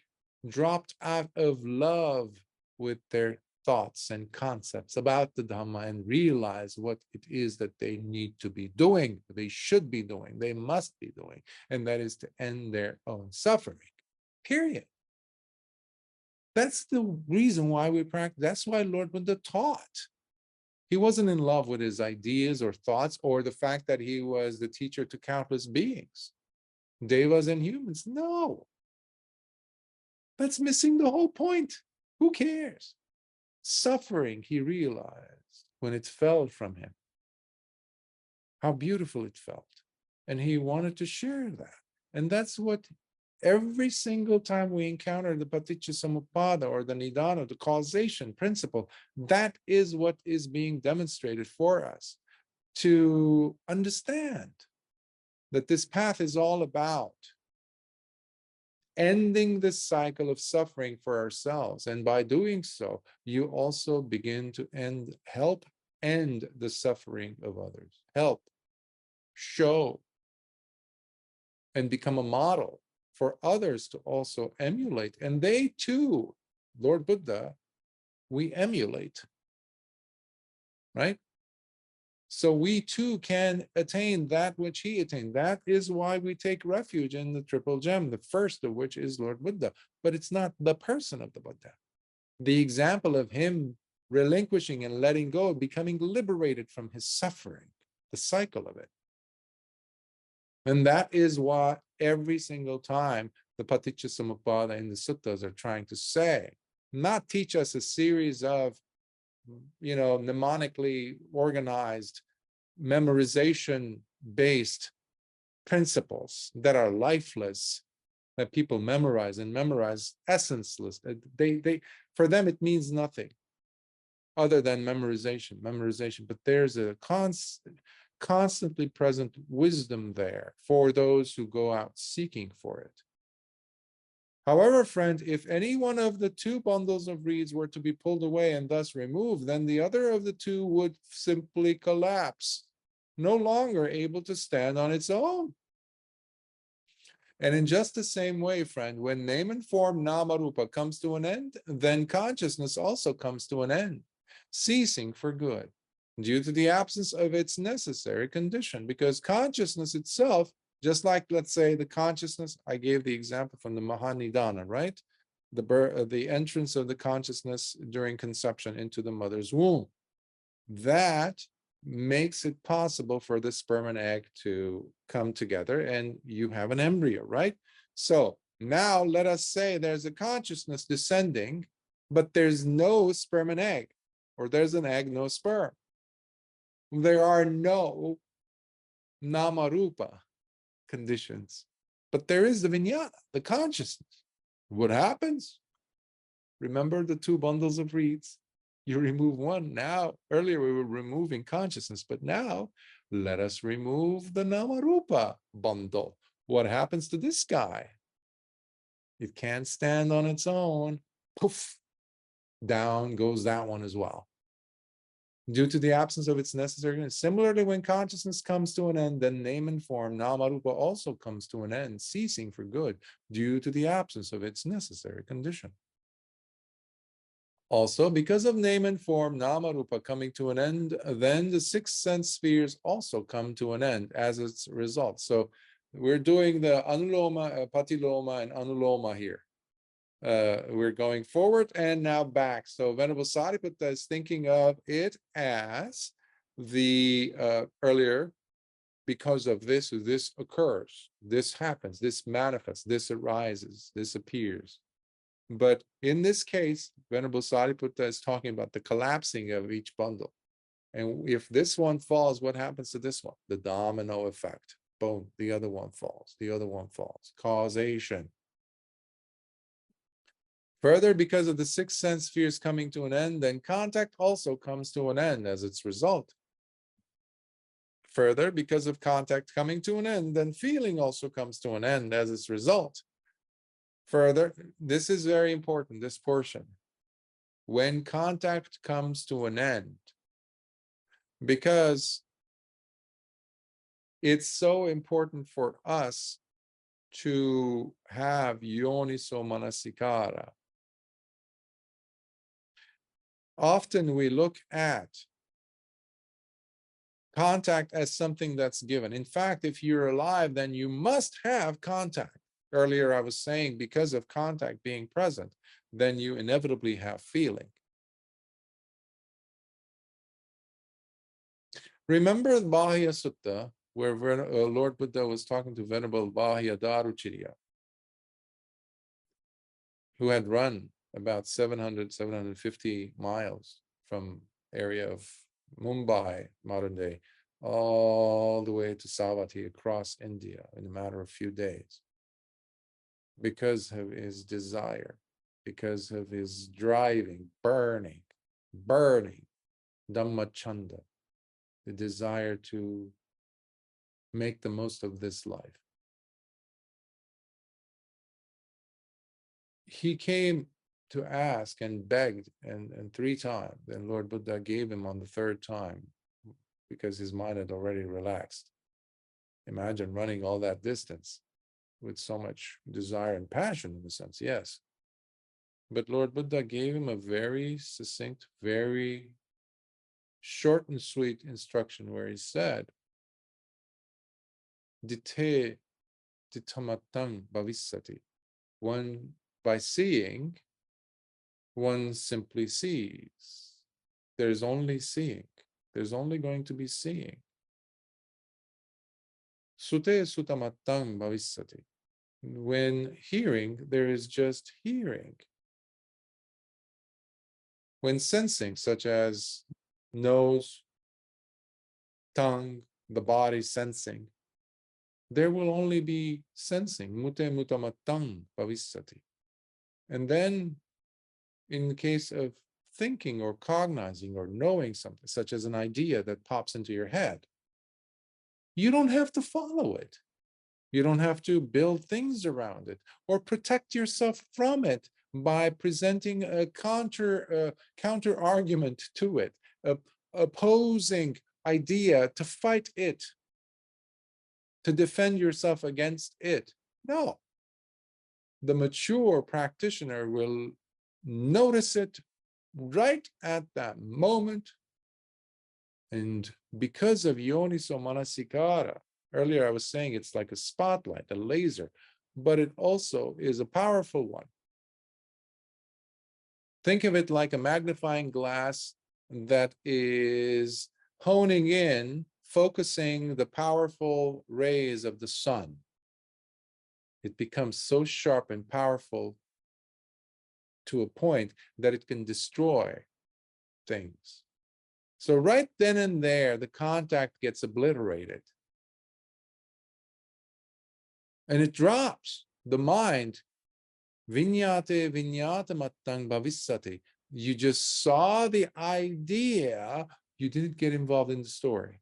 dropped out of love with their thoughts and concepts about the Dhamma and realize what it is that they need to be doing, they should be doing, they must be doing, and that is to end their own suffering. Period. That's the reason why we practice. That's why Lord Buddha taught. He wasn't in love with his ideas or thoughts or the fact that he was the teacher to countless beings, devas and humans. No. That's missing the whole point. Who cares? Suffering, he realized when it fell from him, how beautiful it felt. And he wanted to share that. And that's what every single time we encounter the paticca or the nidana, the causation principle, that is what is being demonstrated for us to understand that this path is all about ending this cycle of suffering for ourselves. And by doing so, you also begin to help end the suffering of others. Help, show, and become a model for others to also emulate. And they too, Lord Buddha, we emulate, right? So we too can attain that which he attained. That is why we take refuge in the triple gem, the first of which is Lord Buddha. But it's not the person of the Buddha. The example of him relinquishing and letting go, becoming liberated from his suffering, the cycle of it. And that is what every single time the Paticca in the suttas are trying to say, not teach us a series of, mnemonically organized, memorization-based principles that are lifeless, that people memorize essenceless. For them, it means nothing other than memorization. But there's a constantly present wisdom there for those who go out seeking for it. However, friend, if any one of the two bundles of reeds were to be pulled away and thus removed, then the other of the two would simply collapse, no longer able to stand on its own. And in just the same way, friend, when name and form namarupa comes to an end, then consciousness also comes to an end, ceasing for good, due to the absence of its necessary condition. Because consciousness itself, just like, let's say, the consciousness, I gave the example from the Mahanidana, right? The entrance of the consciousness during conception into the mother's womb. That makes it possible for the sperm and egg to come together and you have an embryo, right? So now let us say there's a consciousness descending, but there's no sperm and egg, or there's an egg, no sperm. There are no namarupa conditions, but there is the vijnana, the consciousness. What happens? Remember the two bundles of reeds? You remove one. Now, earlier we were removing consciousness, but now let us remove the namarupa bundle. What happens to this guy? It can't stand on its own. Poof, down goes that one as well, due to the absence of its necessary. Similarly, when consciousness comes to an end, then name and form, namarupa, also comes to an end, ceasing for good, due to the absence of its necessary condition. Also, because of name and form, namarupa, coming to an end, then the 6 sense spheres also come to an end as its result. So we're doing the anuloma, patiloma, and anuloma here. We're going forward and now back. So Venerable Sāriputta is thinking of it as the earlier, because of this occurs, this happens, this manifests, this arises, this appears. But in this case, Venerable Sāriputta is talking about the collapsing of each bundle. And if this one falls, what happens to this one? The domino effect. Boom, the other one falls, the other one falls. Causation. Further, because of the 6 sense spheres coming to an end, then contact also comes to an end as its result. Further, because of contact coming to an end, then feeling also comes to an end as its result. Further, this is very important, this portion. When contact comes to an end, because it's so important for us to have yoniso manasikara. Often we look at contact as something that's given. In fact, if you're alive, then you must have contact. Earlier, I was saying because of contact being present, then you inevitably have feeling. Remember the Bahya Sutta, where Lord Buddha was talking to Venerable Bahya Daruchirya, who had run about 750 miles from area of Mumbai, modern day, all the way to Savatthi across India in a matter of few days, because of his desire, because of his driving, burning Dhamma Chanda, the desire to make the most of this life. He came to ask and begged, and 3 times, and Lord Buddha gave him on the 3rd time, because his mind had already relaxed. Imagine running all that distance with so much desire and passion, in a sense, yes. But Lord Buddha gave him a very succinct, very short and sweet instruction, where he said, Dite ditamatang bhavissati. One, by seeing, one simply sees. There's only seeing. There's only going to be seeing. Sute sutamatang bhavissati. When hearing, there is just hearing. When sensing, such as nose, tongue, the body sensing, there will only be sensing. Mute mutamatang bhavissati. And then, in the case of thinking or cognizing or knowing something, such as an idea that pops into your head, you don't have to follow it. You don't have to build things around it or protect yourself from it by presenting a counter argument to it, a opposing idea to fight it, to defend yourself against it. No. The mature practitioner will notice it right at that moment. And because of yoniso manasikara, earlier I was saying it's like a spotlight, a laser, but it also is a powerful one. Think of it like a magnifying glass that is honing in, focusing the powerful rays of the sun. It becomes so sharp and powerful to a point that it can destroy things. So right then and there, the contact gets obliterated. And it drops. The mind, vinyate vinyata mattang bhavissati. You just saw the idea, you didn't get involved in the story.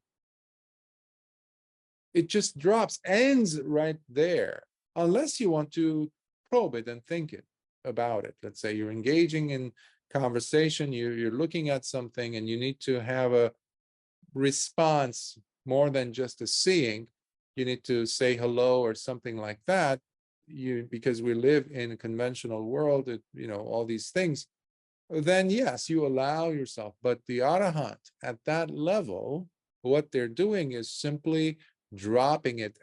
It just drops, ends right there, unless you want to probe it and think it about it. Let's say you're engaging in conversation, you're looking at something, and you need to have a response more than just a seeing. You need to say hello or something like that. Because we live in a conventional world, all these things, then yes, you allow yourself. But the Arahant at that level, what they're doing is simply dropping it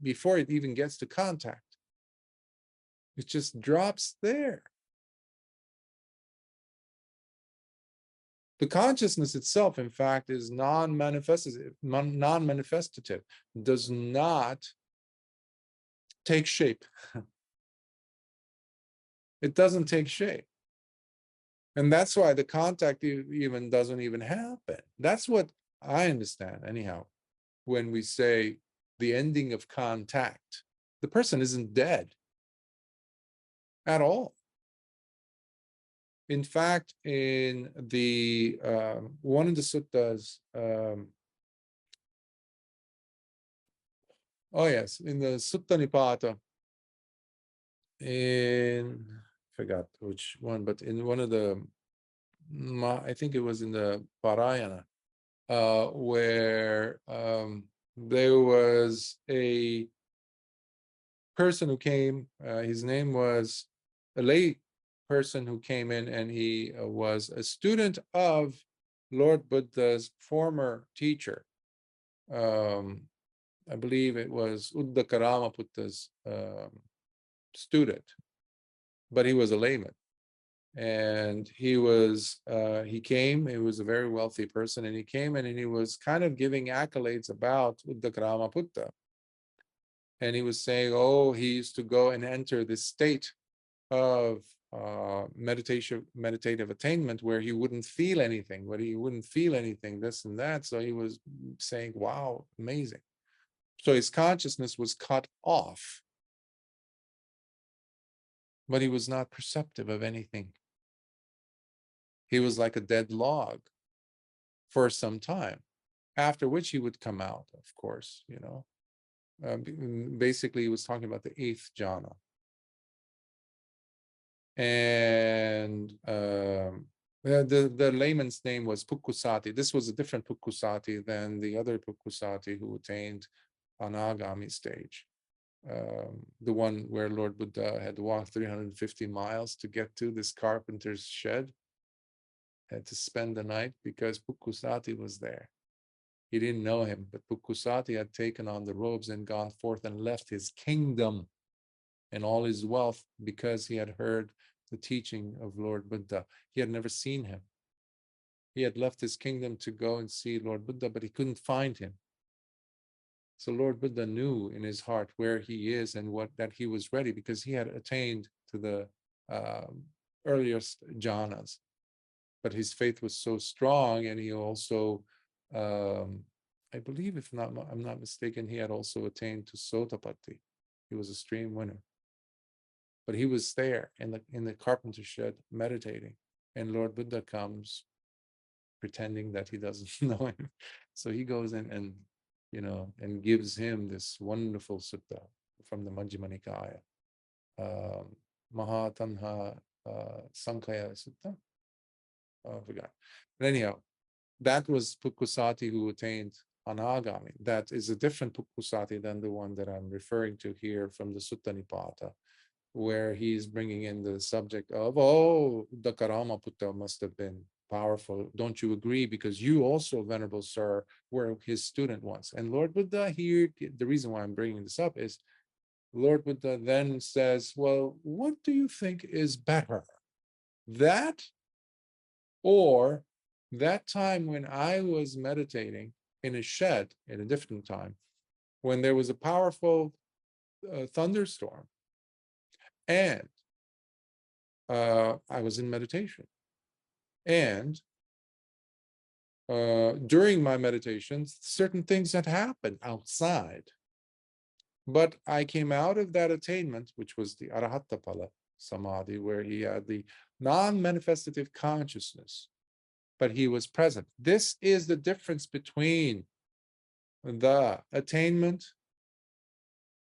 before it even gets to contact. It just drops there. The consciousness itself, in fact, is non-manifestative, does not take shape. It doesn't take shape. And that's why the contact even doesn't even happen. That's what I understand, anyhow, when we say the ending of contact. The person isn't dead at all. In fact, in the one of the suttas, in the Sutta Nipata, I forgot which one, but in one of the, I think it was in the Parayana, where there was a person who came, his name was a lay person who came in, and he was a student of Lord Buddha's former teacher. I believe it was Naḷakalāpī student, but he was a layman. And he came, he was a very wealthy person, and he came in and he was kind of giving accolades about Naḷakalāpī. And he was saying, oh, he used to go and enter this state of meditative attainment where he wouldn't feel anything, this and that. So he was saying, wow, amazing. So his consciousness was cut off, but he was not perceptive of anything. He was like a dead log for some time, after which he would come out, of course, you know. Basically, he was talking about the 8th jhana. And the layman's name was Bhikkhusati. This was a different Bhikkhusati than the other Bhikkhusati who attained anagami stage. The one where Lord Buddha had walked 350 miles to get to this carpenter's shed, had to spend the night because Bhikkhusati was there. He didn't know him, but Bhikkhusati had taken on the robes and gone forth and left his kingdom and all his wealth because he had heard the teaching of Lord Buddha. He had never seen him. He had left his kingdom to go and see Lord Buddha, but he couldn't find him. So Lord Buddha knew in his heart where he is and that he was ready, because he had attained to the earliest jhanas. But his faith was so strong, and he also, I believe, if I'm not mistaken, he had also attained to Sotapatti. He was a stream winner. But he was there in the carpenter shed meditating, and Lord Buddha comes pretending that he doesn't know him. So he goes in and, you know, and gives him this wonderful sutta from the Majjhima Nikaya, Mahatanha Sankhya Sutta. I forgot. But anyhow, that was Bhikkhusati who attained anagami. That is a different Bhikkhusati than the one that I'm referring to here from the Sutta Nipata, where he's bringing in the subject of, oh, the Karāmaputta must have been powerful. Don't you agree? Because you also, Venerable Sir, were his student once. And Lord Buddha here, the reason why I'm bringing this up is Lord Buddha then says, well, what do you think is better? That, or that time when I was meditating in a shed at a different time, when there was a powerful thunderstorm, and I was in meditation. And during my meditations, certain things had happened outside. But I came out of that attainment, which was the Arahattapala Samadhi, where he had the non-manifestative consciousness, but he was present. This is the difference between the attainment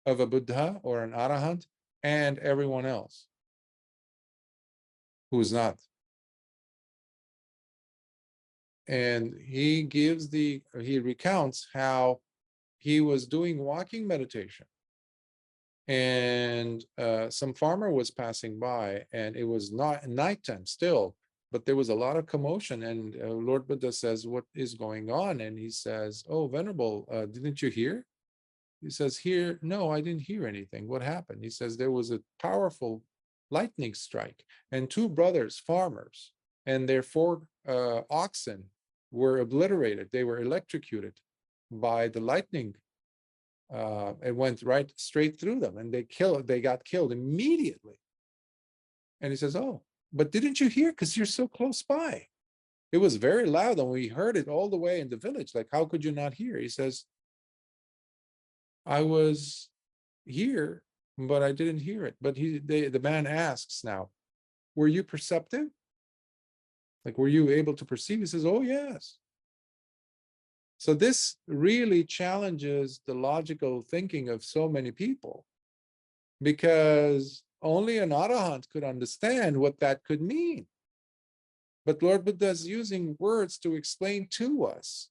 of a Buddha or an Arahant and everyone else who is not. And he recounts how he was doing walking meditation, and some farmer was passing by, and it was not nighttime still, but there was a lot of commotion, and Lord Buddha says, what is going on? And he says, oh, Venerable, didn't you hear? He says, here, no, I didn't hear anything. What happened? He says, there was a powerful lightning strike, and 2 brothers, farmers, and their 4 oxen were obliterated. They were electrocuted by the lightning. It went right straight through them, and they got killed immediately. And he says, oh, but didn't you hear? Because you're so close by. It was very loud, and we heard it all the way in the village. Like, how could you not hear? He says, I was here, but I didn't hear it. But the man asks now, were you perceptive? Like, were you able to perceive? He says, oh, yes. So this really challenges the logical thinking of so many people, because only an Arahant could understand what that could mean. But Lord Buddha is using words to explain to us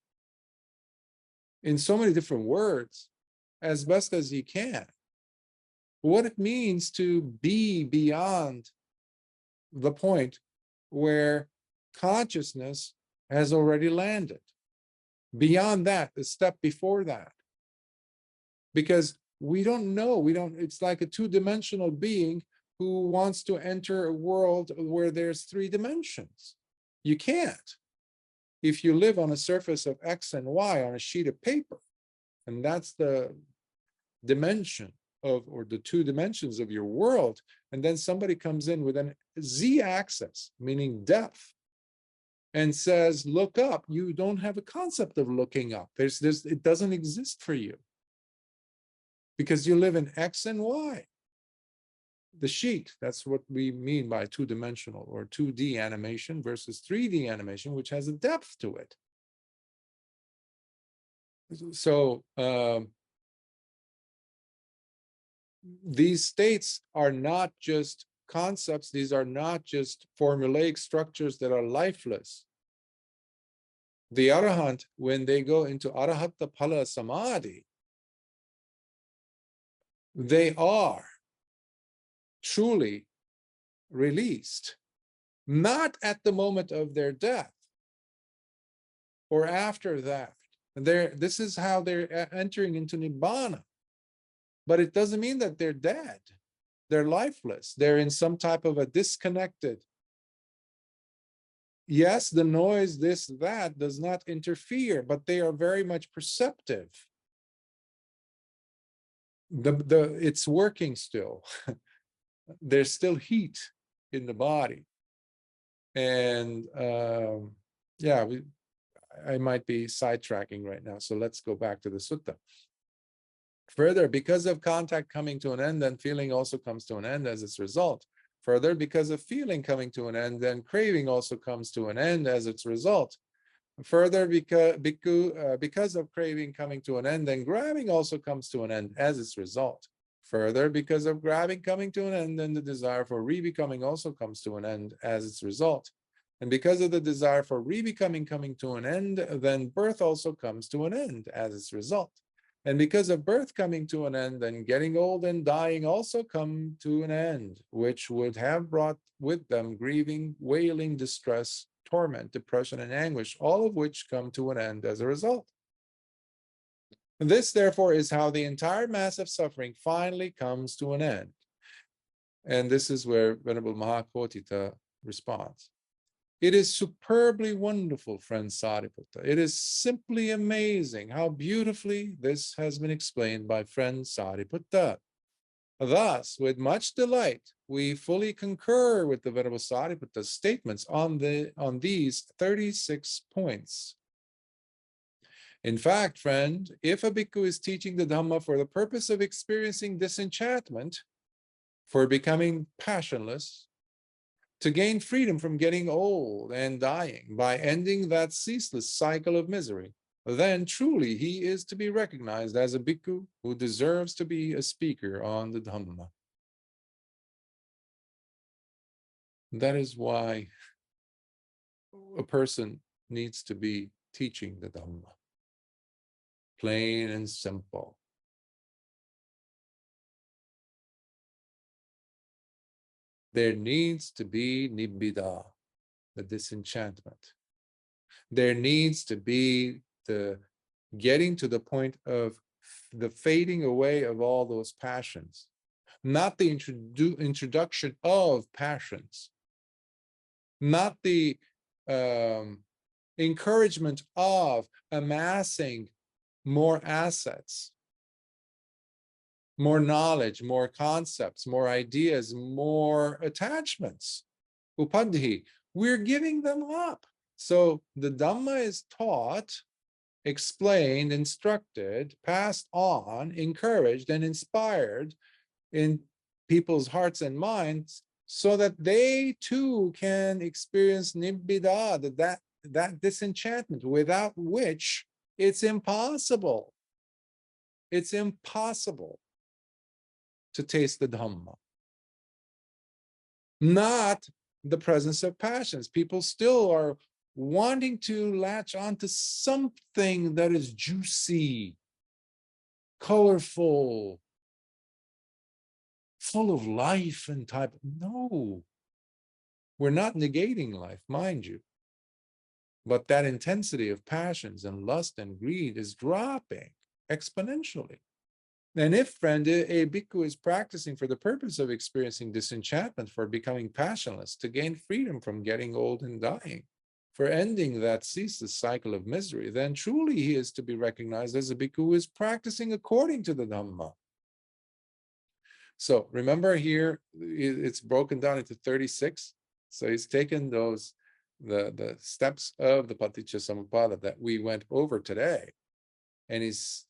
in so many different words, as best as he can, what it means to be beyond the point where consciousness has already landed. Beyond that, the step before that. Because we don't know, it's like a two-dimensional being who wants to enter a world where there's three dimensions. You can't. If you live on a surface of X and Y on a sheet of paper, and that's the dimension of, or the two dimensions of your world, and then somebody comes in with an Z-axis, meaning depth, and says, look up, you don't have a concept of looking up. It doesn't exist for you. Because you live in X and Y. The sheet, that's what we mean by two-dimensional or 2D animation versus 3D animation, which has a depth to it. So these states are not just concepts, these are not just formulaic structures that are lifeless. The Arahant, when they go into Arahata Phala Samadhi, they are truly released, not at the moment of their death or after that. This is how they're entering into Nibbana. But it doesn't mean that they're dead. They're lifeless. They're in some type of a disconnected. Yes, the noise, this, that does not interfere, but they are very much perceptive. It's working still. There's still heat in the body. And yeah, I might be sidetracking right now. So let's go back to the sutta. Further, because of contact coming to an end, then feeling also comes to an end as its result. Further, because of feeling coming to an end, then craving also comes to an end as its result. Further, because of craving coming to an end, then grabbing also comes to an end as its result. Further, because of grabbing coming to an end, then the desire for re-becoming also comes to an end as its result. And because of the desire for re-becoming coming to an end, then birth also comes to an end as its result. And because of birth coming to an end, then getting old and dying also come to an end, which would have brought with them grieving, wailing, distress, torment, depression, and anguish, all of which come to an end as a result. And this, therefore, is how the entire mass of suffering finally comes to an end. And this is where Venerable Mahakotita responds. It is superbly wonderful, friend Sāriputta. It is simply amazing how beautifully this has been explained by friend Sāriputta. Thus, with much delight, we fully concur with the Venerable Sāriputta's statements on these 36 points. In fact, friend, if a bhikkhu is teaching the Dhamma for the purpose of experiencing disenchantment, for becoming passionless, to gain freedom from getting old and dying by ending that ceaseless cycle of misery, then truly he is to be recognized as a bhikkhu who deserves to be a speaker on the Dhamma. That is why a person needs to be teaching the Dhamma. Plain and simple. There needs to be nibbida, the disenchantment. There needs to be the getting to the point of the fading away of all those passions, not the introduction of passions, not the encouragement of amassing more assets, more knowledge, more concepts, more ideas, more attachments. Upadhi, we're giving them up. So the Dhamma is taught, explained, instructed, passed on, encouraged, and inspired in people's hearts and minds so that they too can experience nibbida, that disenchantment, without which it's impossible. It's impossible to taste the Dhamma. Not the presence of passions. People still are wanting to latch onto something that is juicy, colorful, full of life and type. No. We're not negating life, mind you. But that intensity of passions and lust and greed is dropping exponentially. And if, friend, a bhikkhu is practicing for the purpose of experiencing disenchantment, for becoming passionless, to gain freedom from getting old and dying, for ending that ceaseless cycle of misery, then truly he is to be recognized as a bhikkhu who is practicing according to the Dhamma. So remember here, it's broken down into 36. So he's taken those, the steps of the Paticcasamuppada that we went over today, and he's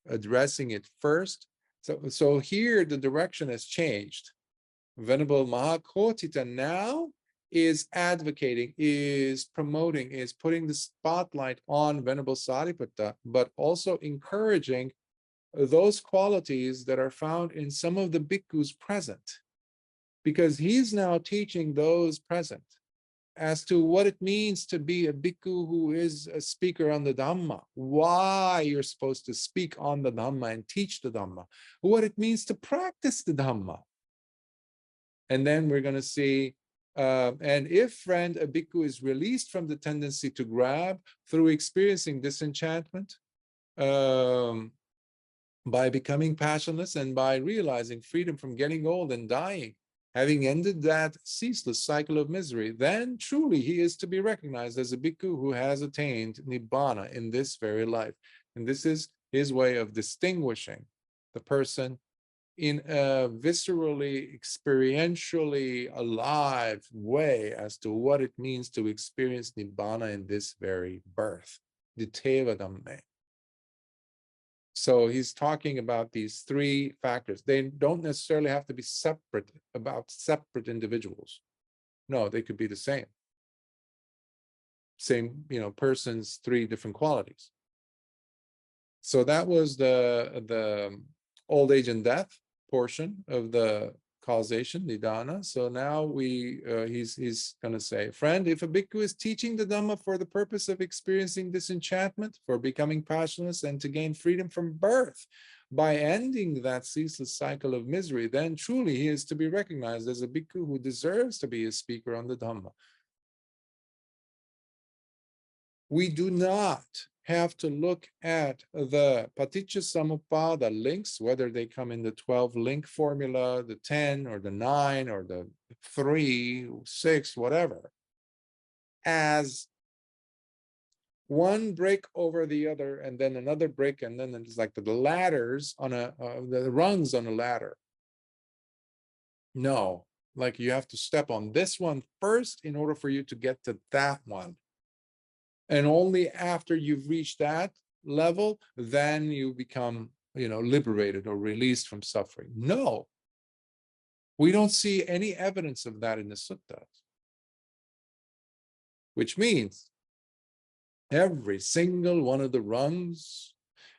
addressing it first. So here the direction has changed. Venerable Mahakotita now is advocating, is promoting, is putting the spotlight on Venerable Sāriputta, but also encouraging those qualities that are found in some of the bhikkhus present, because he's now teaching those present as to what it means to be a bhikkhu who is a speaker on the Dhamma, why you're supposed to speak on the Dhamma and teach the Dhamma, what it means to practice the Dhamma. And then we're going to see, and if, friend, a bhikkhu is released from the tendency to grab through experiencing disenchantment, by becoming passionless and by realizing freedom from getting old and dying, having ended that ceaseless cycle of misery, then truly he is to be recognized as a bhikkhu who has attained nibbana in this very life. And this is his way of distinguishing the person in a viscerally, experientially alive way as to what it means to experience nibbana in this very birth, the teva dhamme. So he's talking about these three factors. They don't necessarily have to be separate, about separate individuals. No, they could be the same. Same, person's three different qualities. So that was the old age and death portion of the causation, nidana. So now he's going to say, friend, if a bhikkhu is teaching the Dhamma for the purpose of experiencing disenchantment, for becoming passionless, and to gain freedom from birth by ending that ceaseless cycle of misery, then truly he is to be recognized as a bhikkhu who deserves to be a speaker on the Dhamma. We do not have to look at the Paticcasamuppada links, whether they come in the 12 link formula, the 10 or the 9 or the 3, 6, whatever, as one break over the other and then another break, and then it's like the ladders on the rungs on a ladder. No, like you have to step on this one first in order for you to get to that one. And only after you've reached that level, then you become, liberated or released from suffering. No, we don't see any evidence of that in the suttas. Which means every single one of the rungs,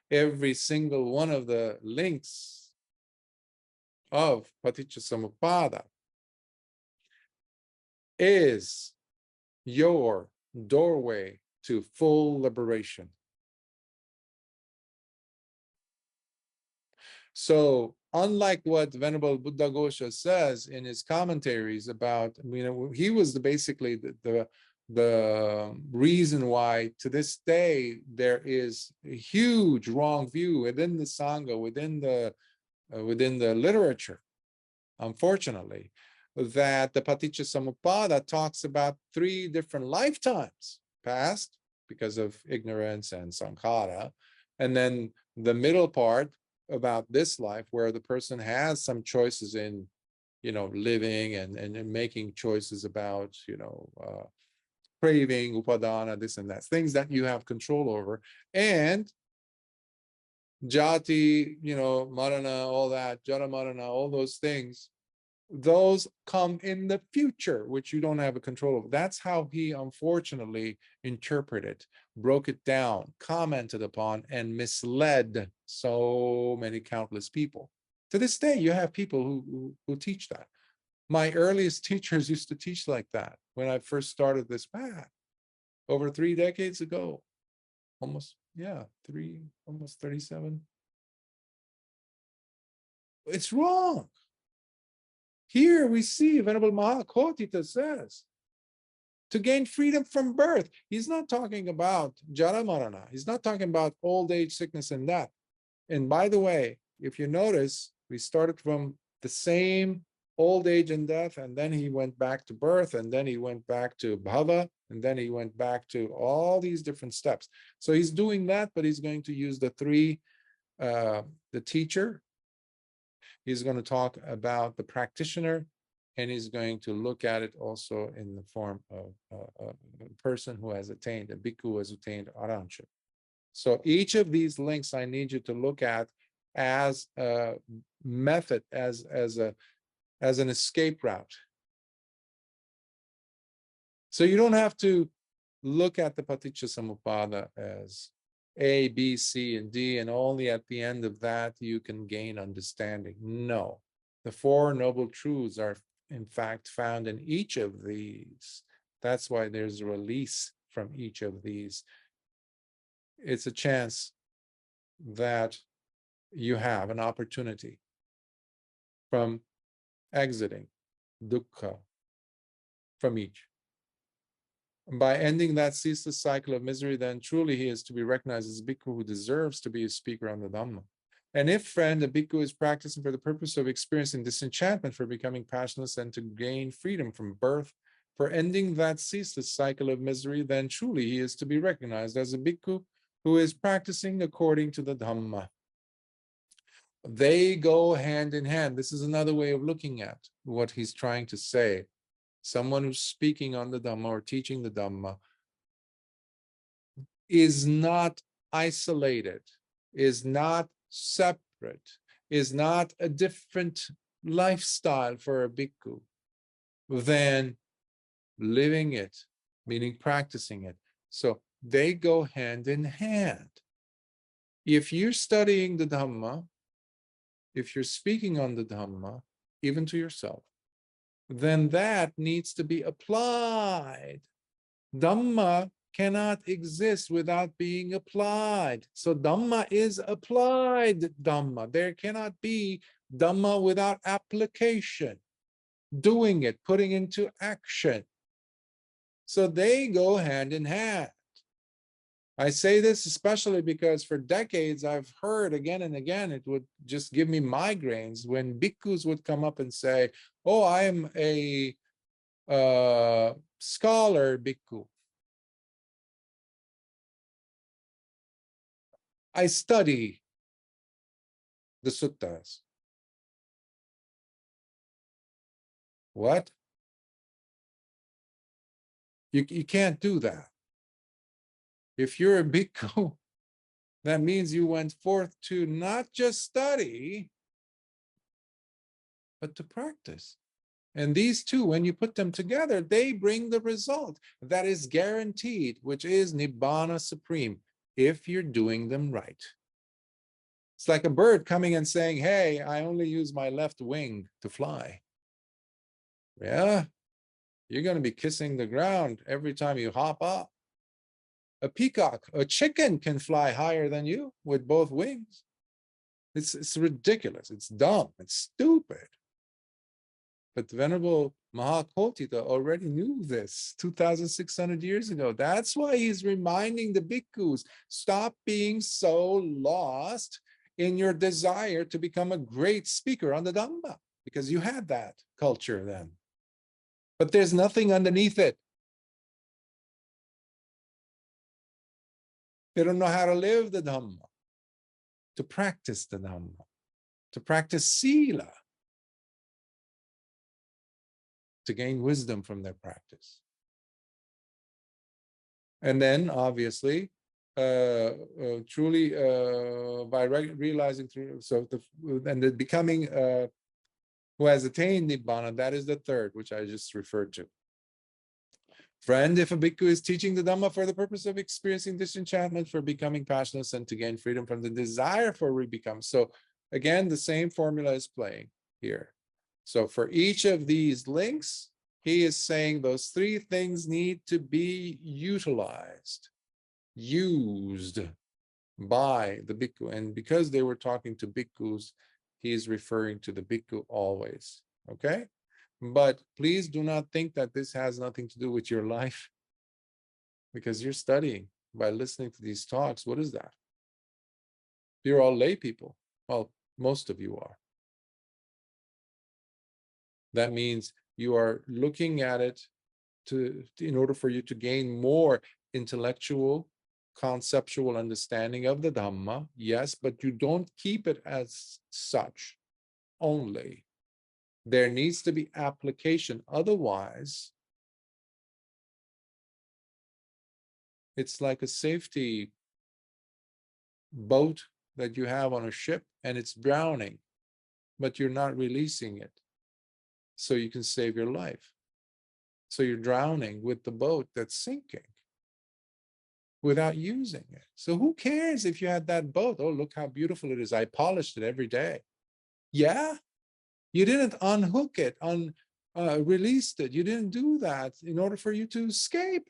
every single one of the links of Paticcasamuppada is your doorway to full liberation. So unlike what Venerable Buddhaghosa says in his commentaries about, he was basically the reason why to this day there is a huge wrong view within the Sangha, within the literature, unfortunately, that the Paticcasamuppada talks about 3 different lifetimes past, because of ignorance and sankhara, and then the middle part about this life where the person has some choices in living and making choices about craving, upadana, this and that, things that you have control over, and jati, marana, all that, jara marana, all those things, those come in the future, which you don't have a control over. That's how he unfortunately interpreted, broke it down, commented upon, and misled so many countless people. To this day, you have people who teach that. My earliest teachers used to teach like that when I first started this path over 3 decades ago. Almost 37. It's wrong. Here we see Venerable Mahakotita says, to gain freedom from birth. He's not talking about jara marana. He's not talking about old age, sickness, and death. And by the way, if you notice, we started from the same old age and death, and then he went back to birth, and then he went back to bhava, and then he went back to all these different steps. So he's doing that, but he's going to use the three, the teacher, he's going to talk about the practitioner, and he's going to look at it also in the form of a person who has attained, a bhikkhu who has attained arahantship. So each of these links I need you to look at as a method, as an escape route. So you don't have to look at the Paticca as A, B, C, and D, and only at the end of that you can gain understanding. No, the Four Noble Truths are in fact found in each of these. That's why there's a release from each of these. It's a chance that you have an opportunity from exiting dukkha from each. By ending that ceaseless cycle of misery, then truly he is to be recognized as a bhikkhu who deserves to be a speaker on the Dhamma. And if, friend, a bhikkhu is practicing for the purpose of experiencing disenchantment, for becoming passionless, and to gain freedom from birth, for ending that ceaseless cycle of misery, then truly he is to be recognized as a bhikkhu who is practicing according to the Dhamma. They go hand in hand. This is another way of looking at what he's trying to say. Someone who's speaking on the Dhamma or teaching the Dhamma is not isolated, is not separate, is not a different lifestyle for a bhikkhu than living it, meaning practicing it. So they go hand in hand. If you're studying the Dhamma, if you're speaking on the Dhamma, even to yourself, then that needs to be applied. Dhamma cannot exist without being applied. So Dhamma is applied Dhamma. There cannot be Dhamma without application, doing it, putting into action. So they go hand in hand. I say this especially because for decades I've heard again and again, it would just give me migraines when bhikkhus would come up and say, oh, I am a scholar bhikkhu. I study the suttas. What? You can't do that. If you're a bhikkhu, that means you went forth to not just study, but to practice. And these two, when you put them together, they bring the result that is guaranteed, which is Nibbana Supreme, if you're doing them right. It's like a bird coming and saying, hey, I only use my left wing to fly. Yeah, you're going to be kissing the ground every time you hop up. A peacock, a chicken can fly higher than you with both wings. It's ridiculous. It's dumb. It's stupid. But the Venerable Mahakotita already knew this 2,600 years ago. That's why he's reminding the bhikkhus, stop being so lost in your desire to become a great speaker on the Dhamma, because you had that culture then. But there's nothing underneath it. They don't know how to live the Dhamma, to practice the Dhamma, to practice sila, to gain wisdom from their practice. And then, obviously, truly by realizing through, and the becoming who has attained Nibbana, that is the third, which I just referred to. Friend, if a bhikkhu is teaching the Dhamma for the purpose of experiencing disenchantment, for becoming passionless, and to gain freedom from the desire for rebecome. So again, the same formula is playing here. So for each of these links, he is saying those three things need to be utilized, used by the bhikkhu. And because they were talking to bhikkhus, he is referring to the bhikkhu always. Okay? But please do not think that this has nothing to do with your life, because you're studying by listening to these talks. What is that? You're all lay people. Well, most of you are. That means you are looking at it in order for you to gain more intellectual, conceptual understanding of the Dhamma, yes, but you don't keep it as such only. There needs to be application. Otherwise, it's like a safety boat that you have on a ship and it's drowning, but you're not releasing it so you can save your life. So you're drowning with the boat that's sinking without using it. So who cares if you had that boat? Oh, look how beautiful it is. I polished it every day. Yeah, you didn't unhook it, released it. You didn't do that in order for you to escape.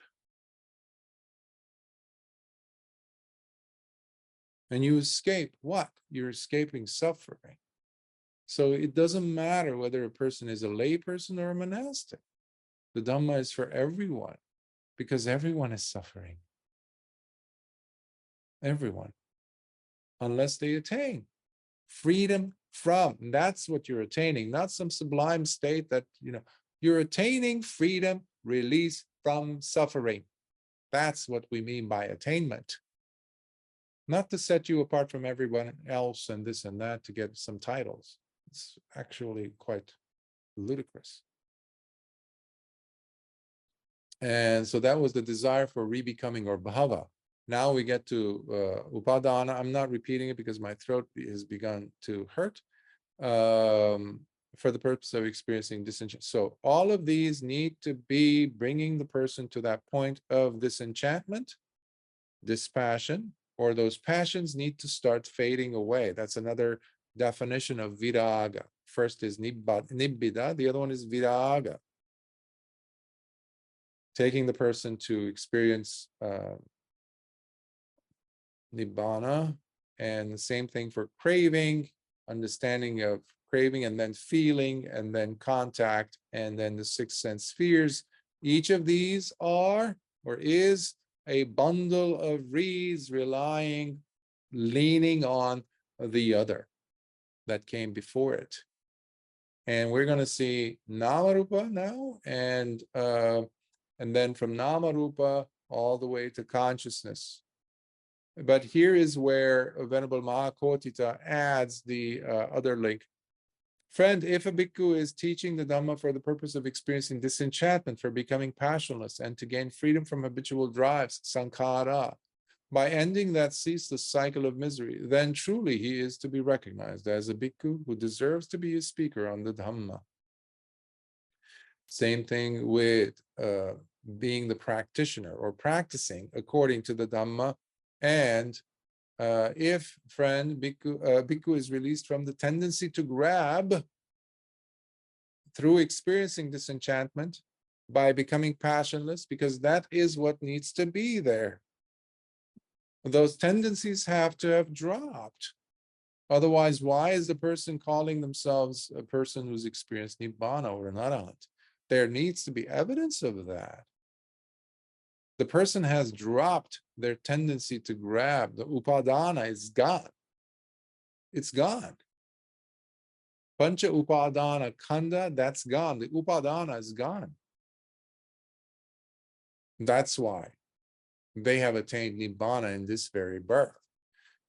And you escape what? You're escaping suffering. So it doesn't matter whether a person is a lay person or a monastic. The Dhamma is for everyone, because everyone is suffering. Everyone. Unless they attain freedom from. And that's what you're attaining, not some sublime state that, you're attaining freedom, release from suffering. That's what we mean by attainment. Not to set you apart from everyone else and this and that to get some titles. It's actually quite ludicrous. And so that was the desire for rebecoming, or bhava. Now we get to upadana. I'm not repeating it because my throat has begun to hurt. For the purpose of experiencing disenchantment. So all of these need to be bringing the person to that point of disenchantment, dispassion, or those passions need to start fading away. That's another definition of viraga. First is nibbida, the other one is viraga. Taking the person to experience nibbana, and the same thing for craving, understanding of craving, and then feeling, and then contact, and then the six sense spheres. Each of these are, or is, a bundle of reeds leaning on the other that came before it. And we're going to see Namarupa now, and then from Namarupa all the way to consciousness. But here is where Venerable Mahakotita adds the other link. Friend, if a bhikkhu is teaching the Dhamma for the purpose of experiencing disenchantment, for becoming passionless, and to gain freedom from habitual drives, sankhara, by ending that ceaseless cycle of misery, then truly he is to be recognized as a bhikkhu who deserves to be a speaker on the Dhamma. Same thing with being the practitioner or practicing according to the Dhamma. And if, friend, bhikkhu is released from the tendency to grab through experiencing disenchantment by becoming passionless, because that is what needs to be there. Those tendencies have to have dropped. Otherwise, why is the person calling themselves a person who's experienced nibbana or an arahant? There needs to be evidence of that. The person has dropped their tendency to grab. The upadana is gone. It's gone. Pancha upadana khanda, that's gone. The upadana is gone. That's why they have attained nibbana in this very birth.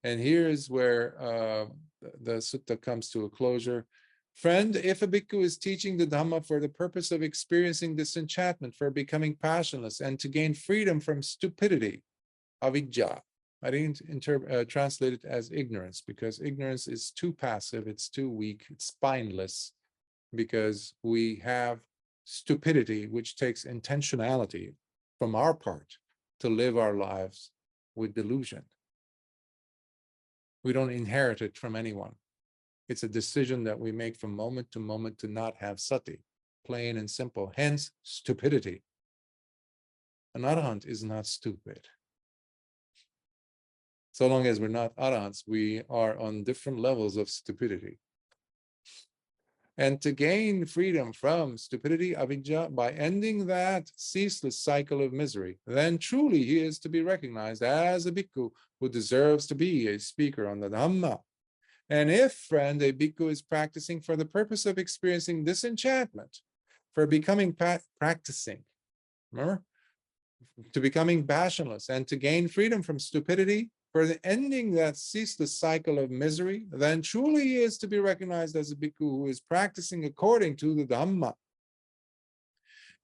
And here is where the sutta comes to a closure. Friend, if a bhikkhu is teaching the Dhamma for the purpose of experiencing disenchantment, for becoming passionless, and to gain freedom from stupidity, avidya. I didn't translate it as ignorance, because ignorance is too passive, it's too weak, it's spineless, because we have stupidity, which takes intentionality from our part to live our lives with delusion. We don't inherit it from anyone. It's a decision that we make from moment to moment to not have sati, plain and simple, hence stupidity. An arahant is not stupid. So long as we're not arahants, we are on different levels of stupidity. and to gain freedom from stupidity, avidya, by ending that ceaseless cycle of misery, then truly he is to be recognized as a bhikkhu who deserves to be a speaker on the Dhamma. And if, friend, a bhikkhu is practicing for the purpose of experiencing disenchantment, for becoming practicing, remember, to becoming passionless and to gain freedom from stupidity, for the ending that ceaseless cycle of misery, then truly he is to be recognized as a bhikkhu who is practicing according to the Dhamma.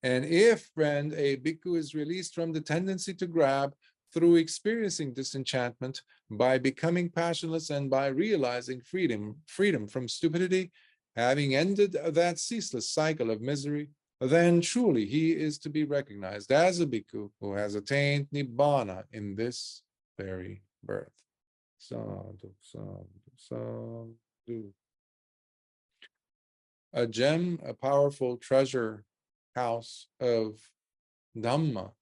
And if, friend, a bhikkhu is released from the tendency to grab through experiencing disenchantment, by becoming passionless and by realizing freedom from stupidity, having ended that ceaseless cycle of misery, then truly he is to be recognized as a bhikkhu who has attained nibbana in this very birth. Sadhu, sadhu, sadhu. A gem, a powerful treasure house of Dhamma.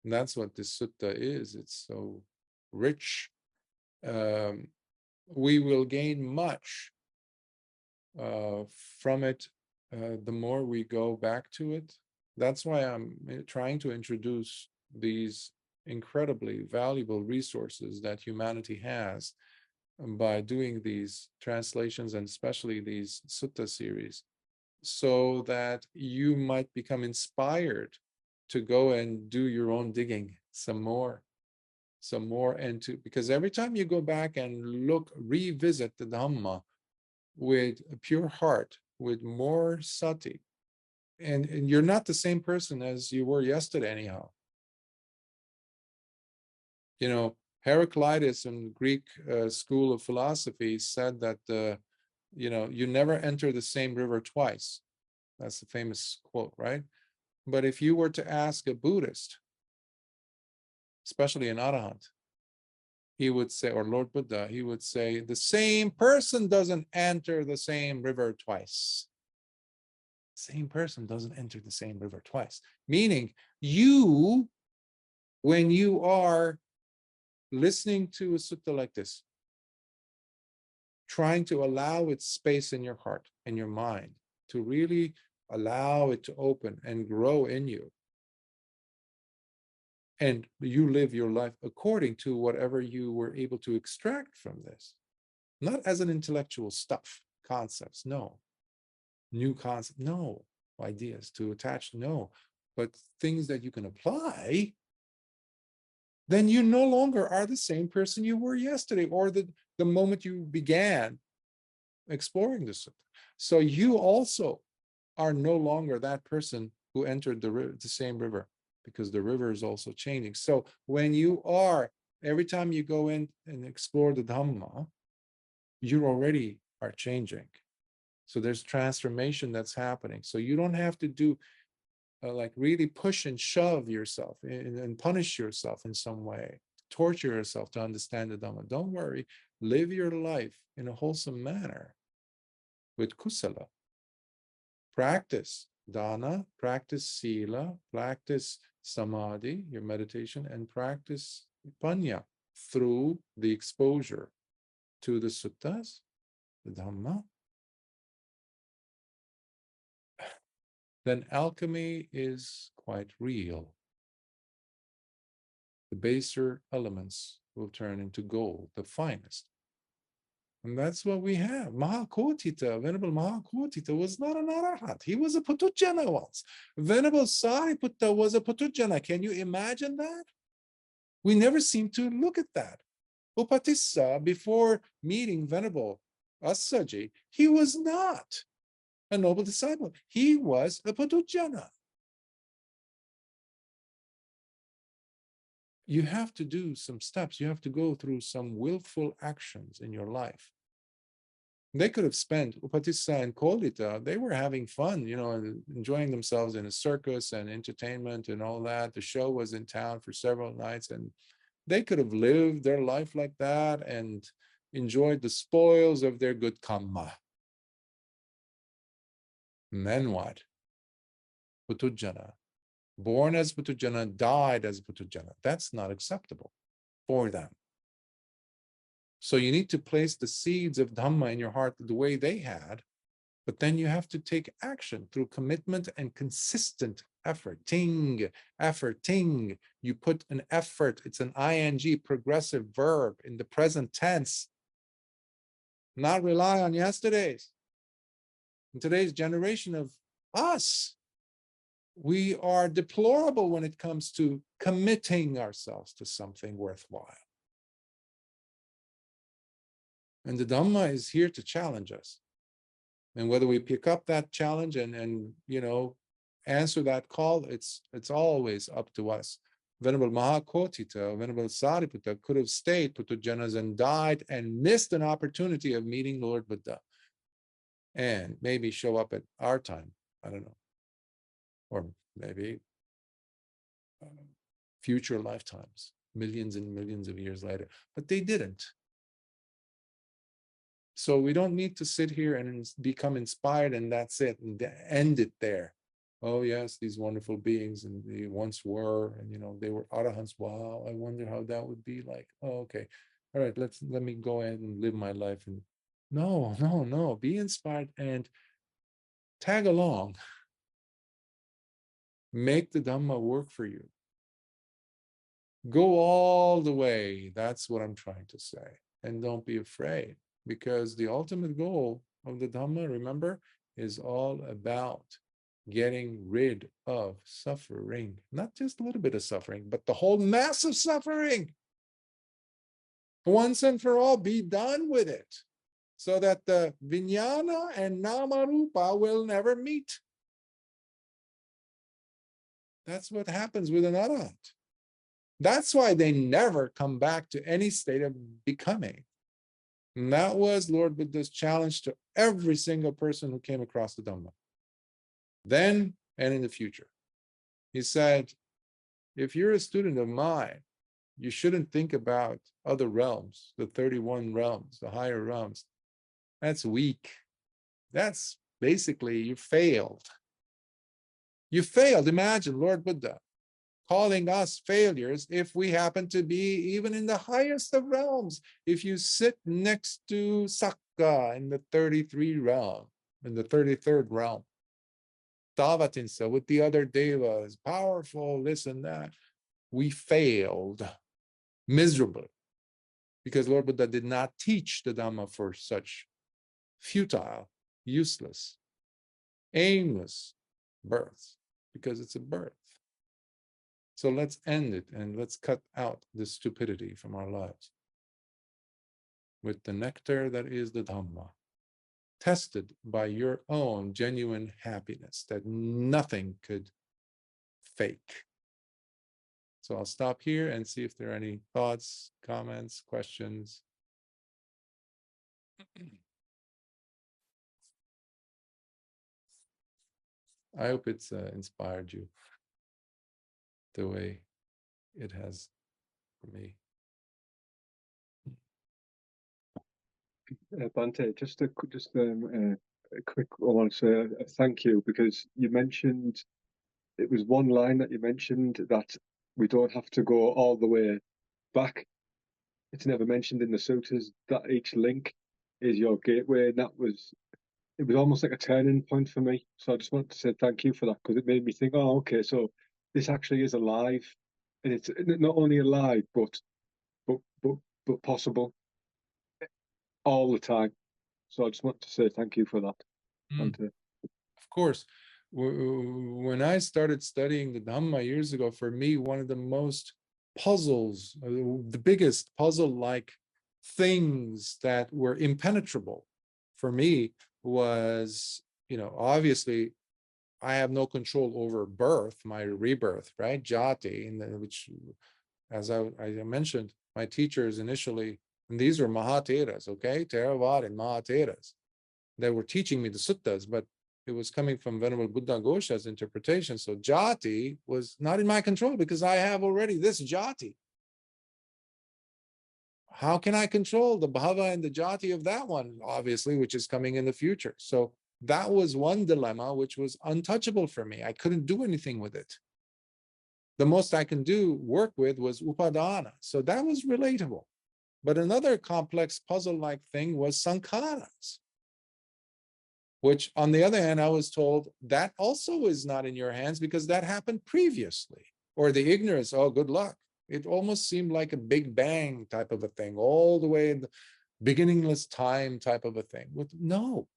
And that's what this sutta is. It's so rich. We will gain much from it the more we go back to it. That's why I'm trying to introduce these incredibly valuable resources that humanity has by doing these translations and especially these sutta series, so that you might become inspired to go and do your own digging some more, and because every time you go back and revisit the Dhamma with a pure heart, with more sati, and you're not the same person as you were yesterday anyhow. You know, Heraclitus in Greek school of philosophy said that, you never enter the same river twice. That's the famous quote, right? But if you were to ask a Buddhist, especially an Arahant, he would say, or Lord Buddha, he would say, the same person doesn't enter the same river twice. Same person doesn't enter the same river twice. Meaning, when you are listening to a sutta like this, trying to allow its space in your heart and your mind, to really allow it to open and grow in you, and you live your life according to whatever you were able to extract from this, not as an intellectual stuff, concepts, no, new concepts, no, ideas to attach, no, but things that you can apply, then you no longer are the same person you were yesterday or the moment you began exploring this. So you also are no longer that person who entered the same river, because the river is also changing. So when you are, every time you go in and explore the Dhamma, you already are changing. So there's transformation that's happening. So you don't have to do like really push and shove yourself and punish yourself in some way, torture yourself to understand the Dhamma. Don't worry, live your life in a wholesome manner with kusala. Practice dana, practice sila, practice samadhi, your meditation, and practice panya through the exposure to the suttas, the Dhamma. Then alchemy is quite real. The baser elements will turn into gold, the finest. And that's what we have. Mahakotita, Venerable Mahakotita was not an Arahant. He was a Putujjana once. Venerable Sāriputta was a Putujjana. Can you imagine that? We never seem to look at that. Upatissa, before meeting Venerable Assaji, he was not a noble disciple. He was a Putujjana. You have to do some steps. You have to go through some willful actions in your life. They could have spent, Upatissa and Kolita, they were having fun, enjoying themselves in a circus and entertainment and all that. The show was in town for several nights, and they could have lived their life like that and enjoyed the spoils of their good karma. And then what? Putujjana. Born as Putujjana, died as Putujjana. That's not acceptable for them. So you need to place the seeds of Dhamma in your heart the way they had, But then you have to take action through commitment and consistent efforting. You put an effort, it's an ing, progressive verb in the present tense. Not rely on yesterday's. In today's generation of us, we are deplorable when it comes to committing ourselves to something worthwhile. And the Dhamma is here to challenge us. And whether we pick up that challenge and answer that call, it's always up to us. Venerable Mahakotita, Venerable Sāriputta could have stayed Putujanas and died and missed an opportunity of meeting Lord Buddha and maybe show up at our time. I don't know. Or maybe future lifetimes, millions and millions of years later. But they didn't. So we don't need to sit here and become inspired and that's it, and end it there. Oh yes, these wonderful beings, and they once were, and they were Arahants. Wow, I wonder how that would be like. Oh, okay. All right, let me go ahead and live my life. And no, be inspired and tag along. Make the Dhamma work for you. Go all the way. That's what I'm trying to say. And don't be afraid, because the ultimate goal of the Dhamma, remember, is all about getting rid of suffering. Not just a little bit of suffering, but the whole mass of suffering. Once and for all, be done with it, so that the vijnana and namarupa will never meet. That's what happens with an arahant. That's why they never come back to any state of becoming. And that was Lord Buddha's challenge to every single person who came across the Dhamma, then and in the future. He said, if you're a student of mine, you shouldn't think about other realms, the 31 realms, the higher realms. That's weak. That's basically, you failed. You failed. Imagine Lord Buddha calling us failures if we happen to be even in the highest of realms. If you sit next to Sakka in the 33 realm, in the 33rd realm, Tavatinsa with the other devas, powerful, this and that, we failed miserably, because Lord Buddha did not teach the Dhamma for such futile, useless, aimless births, because it's a birth. So let's end it and let's cut out the stupidity from our lives with the nectar that is the Dhamma, tested by your own genuine happiness that nothing could fake. So I'll stop here and see if there are any thoughts, comments, questions. I hope it's inspired you the way it has for me. Bante, just a quick, I want to say a thank you, because you mentioned, it was one line that you mentioned, that we don't have to go all the way back. It's never mentioned in the suttas that each link is your gateway, and it was almost like a turning point for me. So I just want to say thank you for that, because it made me think, oh, okay, so this actually is alive, and it's not only alive, but possible all the time. So I just want to say thank you for that. Of course, when I started studying the Dhamma years ago, for me, one of the most puzzles, the biggest puzzle-like things that were impenetrable for me was, obviously, I have no control over birth, my rebirth, right? Jati, which, as I mentioned, my teachers initially, and these were Mahatheras, okay? Theravada and Mahatheras. They were teaching me the suttas, but it was coming from Venerable Buddha Ghosha's interpretation. So jati was not in my control, because I have already this jati. How can I control the bhava and the jati of that one, obviously, which is coming in the future? So that was one dilemma which was untouchable for me. I couldn't do anything with it. The most I can work with was upadana. So that was relatable. But another complex puzzle-like thing was sankharas. which on the other hand, I was told that also is not in your hands because that happened previously. Or the ignorance, oh, good luck. It almost seemed like a Big Bang type of a thing, all the way in the beginningless time type of a thing. No.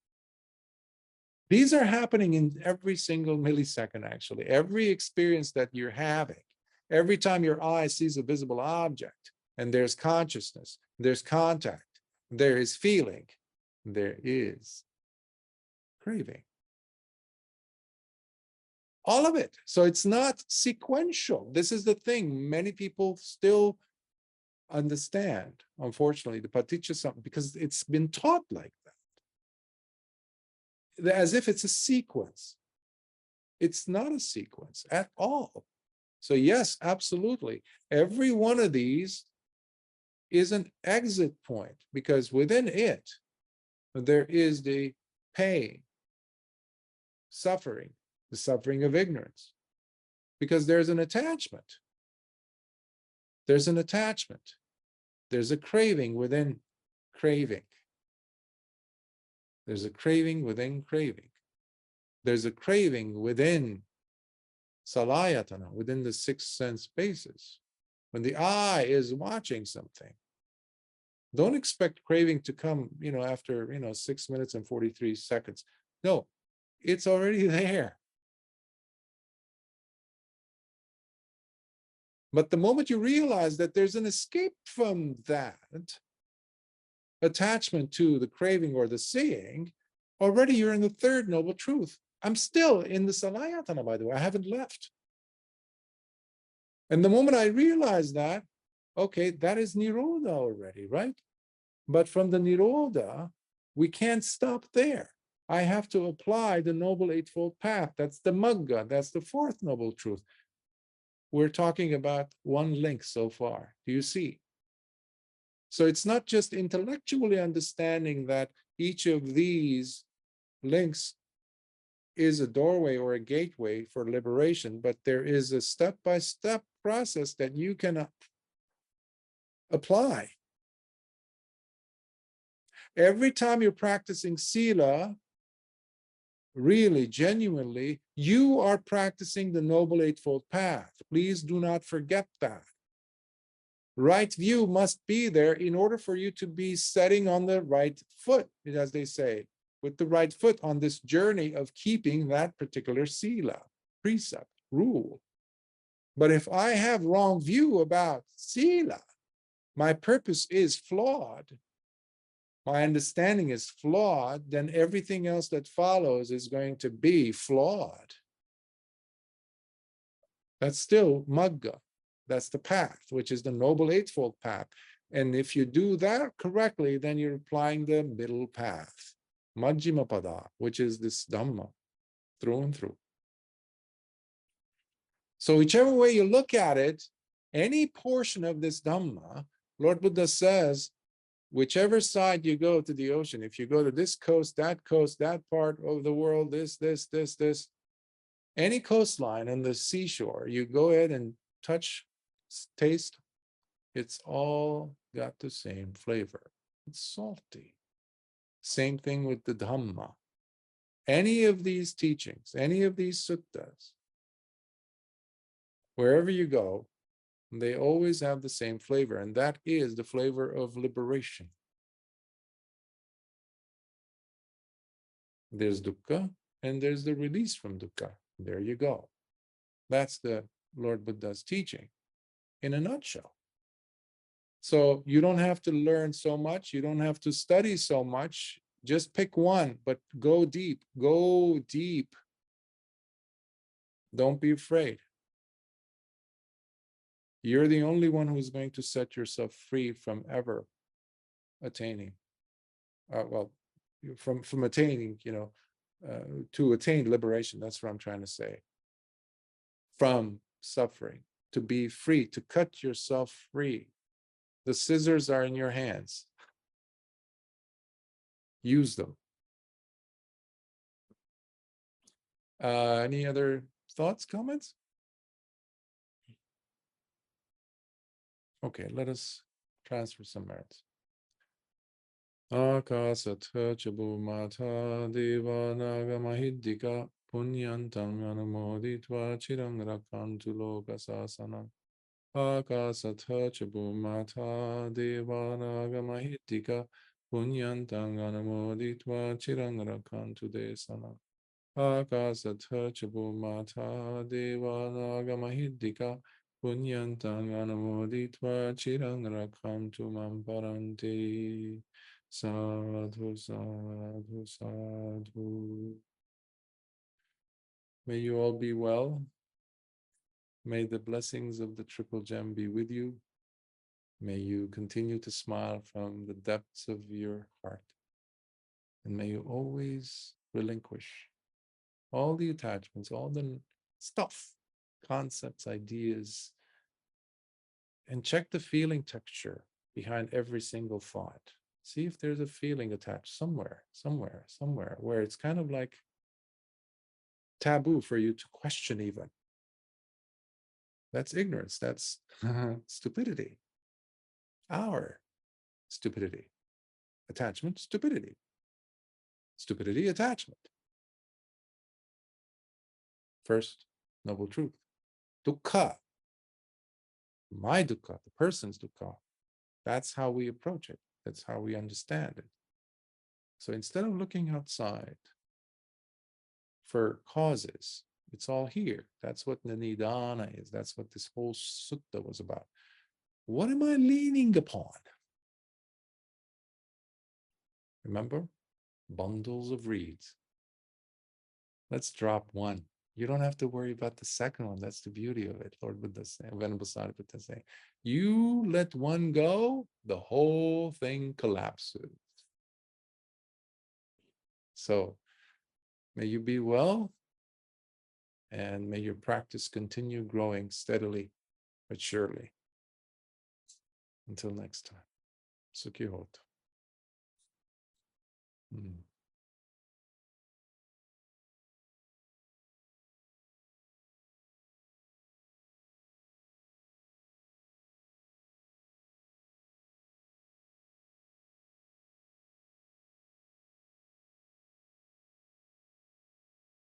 These are happening in every single millisecond, actually. Every experience that you're having, every time your eye sees a visible object, and there's consciousness, there's contact, there is feeling, there is craving. All of it. So it's not sequential. This is the thing. Many people still understand, unfortunately, the paticca because it's been taught like that, as if it's a sequence. It's not a sequence at all. So yes, absolutely. Every one of these is an exit point because within it, there is the pain, suffering, the suffering of ignorance, because there's an attachment. There's an attachment. There's a craving within craving. There's a craving within craving. There's a craving within salayatana, within the six sense bases. When the eye is watching something, don't expect craving to come, after, 6 minutes and 43 seconds. No, it's already there. But the moment you realize that there's an escape from that attachment to the craving or the seeing, already you're in the third noble truth. I'm still in the salayatana, by the way. I haven't left. And the moment I realize that, okay, that is nirodha already, right? But from the nirodha, we can't stop there. I have to apply the Noble Eightfold Path. That's the magga. That's the fourth noble truth. We're talking about one link so far. Do you see? So it's not just intellectually understanding that each of these links is a doorway or a gateway for liberation, but there is a step-by-step process that you can apply. Every time you're practicing sila, really, genuinely, you are practicing the Noble Eightfold Path. Please do not forget that. Right view must be there in order for you to be setting on the right foot, as they say, with the right foot on this journey of keeping that particular sila, precept, rule. But if I have wrong view about sila, my purpose is flawed, my understanding is flawed, then everything else that follows is going to be flawed. That's still magga. That's the path, which is the Noble Eightfold Path. And if you do that correctly, then you're applying the middle path, Majjhima Pada, which is this Dhamma, through and through. So whichever way you look at it, any portion of this Dhamma, Lord Buddha says, whichever side you go to the ocean, if you go to this coast, that part of the world, this, any coastline on the seashore, you go ahead and touch, taste, it's all got the same flavor. It's salty. Same thing with the Dhamma. Any of these teachings, any of these suttas, wherever you go, they always have the same flavor, and that is the flavor of liberation. There's dukkha, and there's the release from dukkha. There you go. That's the Lord Buddha's teaching in a nutshell. So you don't have to learn so much. You don't have to study so much. Just pick one, but go deep. Go deep. Don't be afraid. You're the only one who's going to set yourself free from ever attaining. From attaining, to attain liberation. That's what I'm trying to say. From suffering, to be free, to cut yourself free. The scissors are in your hands. Use them. Any other thoughts, comments? Okay, let us transfer some merits. Akasatha Chabumata Devanaga Mahidika Punyantang Anumoditva Chirang Rakantu Loka Sasana Akasatha Chabumata Devanaga Mahidika Punyantang Anumoditva Chirang Rakantu Desana Akasatha Chabumata Devanaga Mahidika Punyantang Anumoditva Chirang Rakantu Mamparanti. Sadhu, sadhu, sadhu. May you all be well. May the blessings of the Triple Gem be with you. May you continue to smile from the depths of your heart. And may you always relinquish all the attachments, all the stuff, concepts, ideas, and check the feeling texture behind every single thought. See if there's a feeling attached somewhere, where it's kind of like taboo for you to question even. That's ignorance. That's stupidity. Our stupidity. Attachment, stupidity. Stupidity, attachment. First, noble truth. Dukkha. My dukkha, the person's dukkha. That's how we approach it. That's how we understand it. So instead of looking outside for causes, it's all here. That's what the Nidana is. That's what this whole sutta was about. What am I leaning upon? Remember? Bundles of reeds. Let's drop one. You don't have to worry about the second one. That's the beauty of it. Lord Buddha saying, Venerable Sāriputta saying, you let one go, the whole thing collapses. So may you be well, and may your practice continue growing steadily but surely. Until next time. Sukhi Hotu.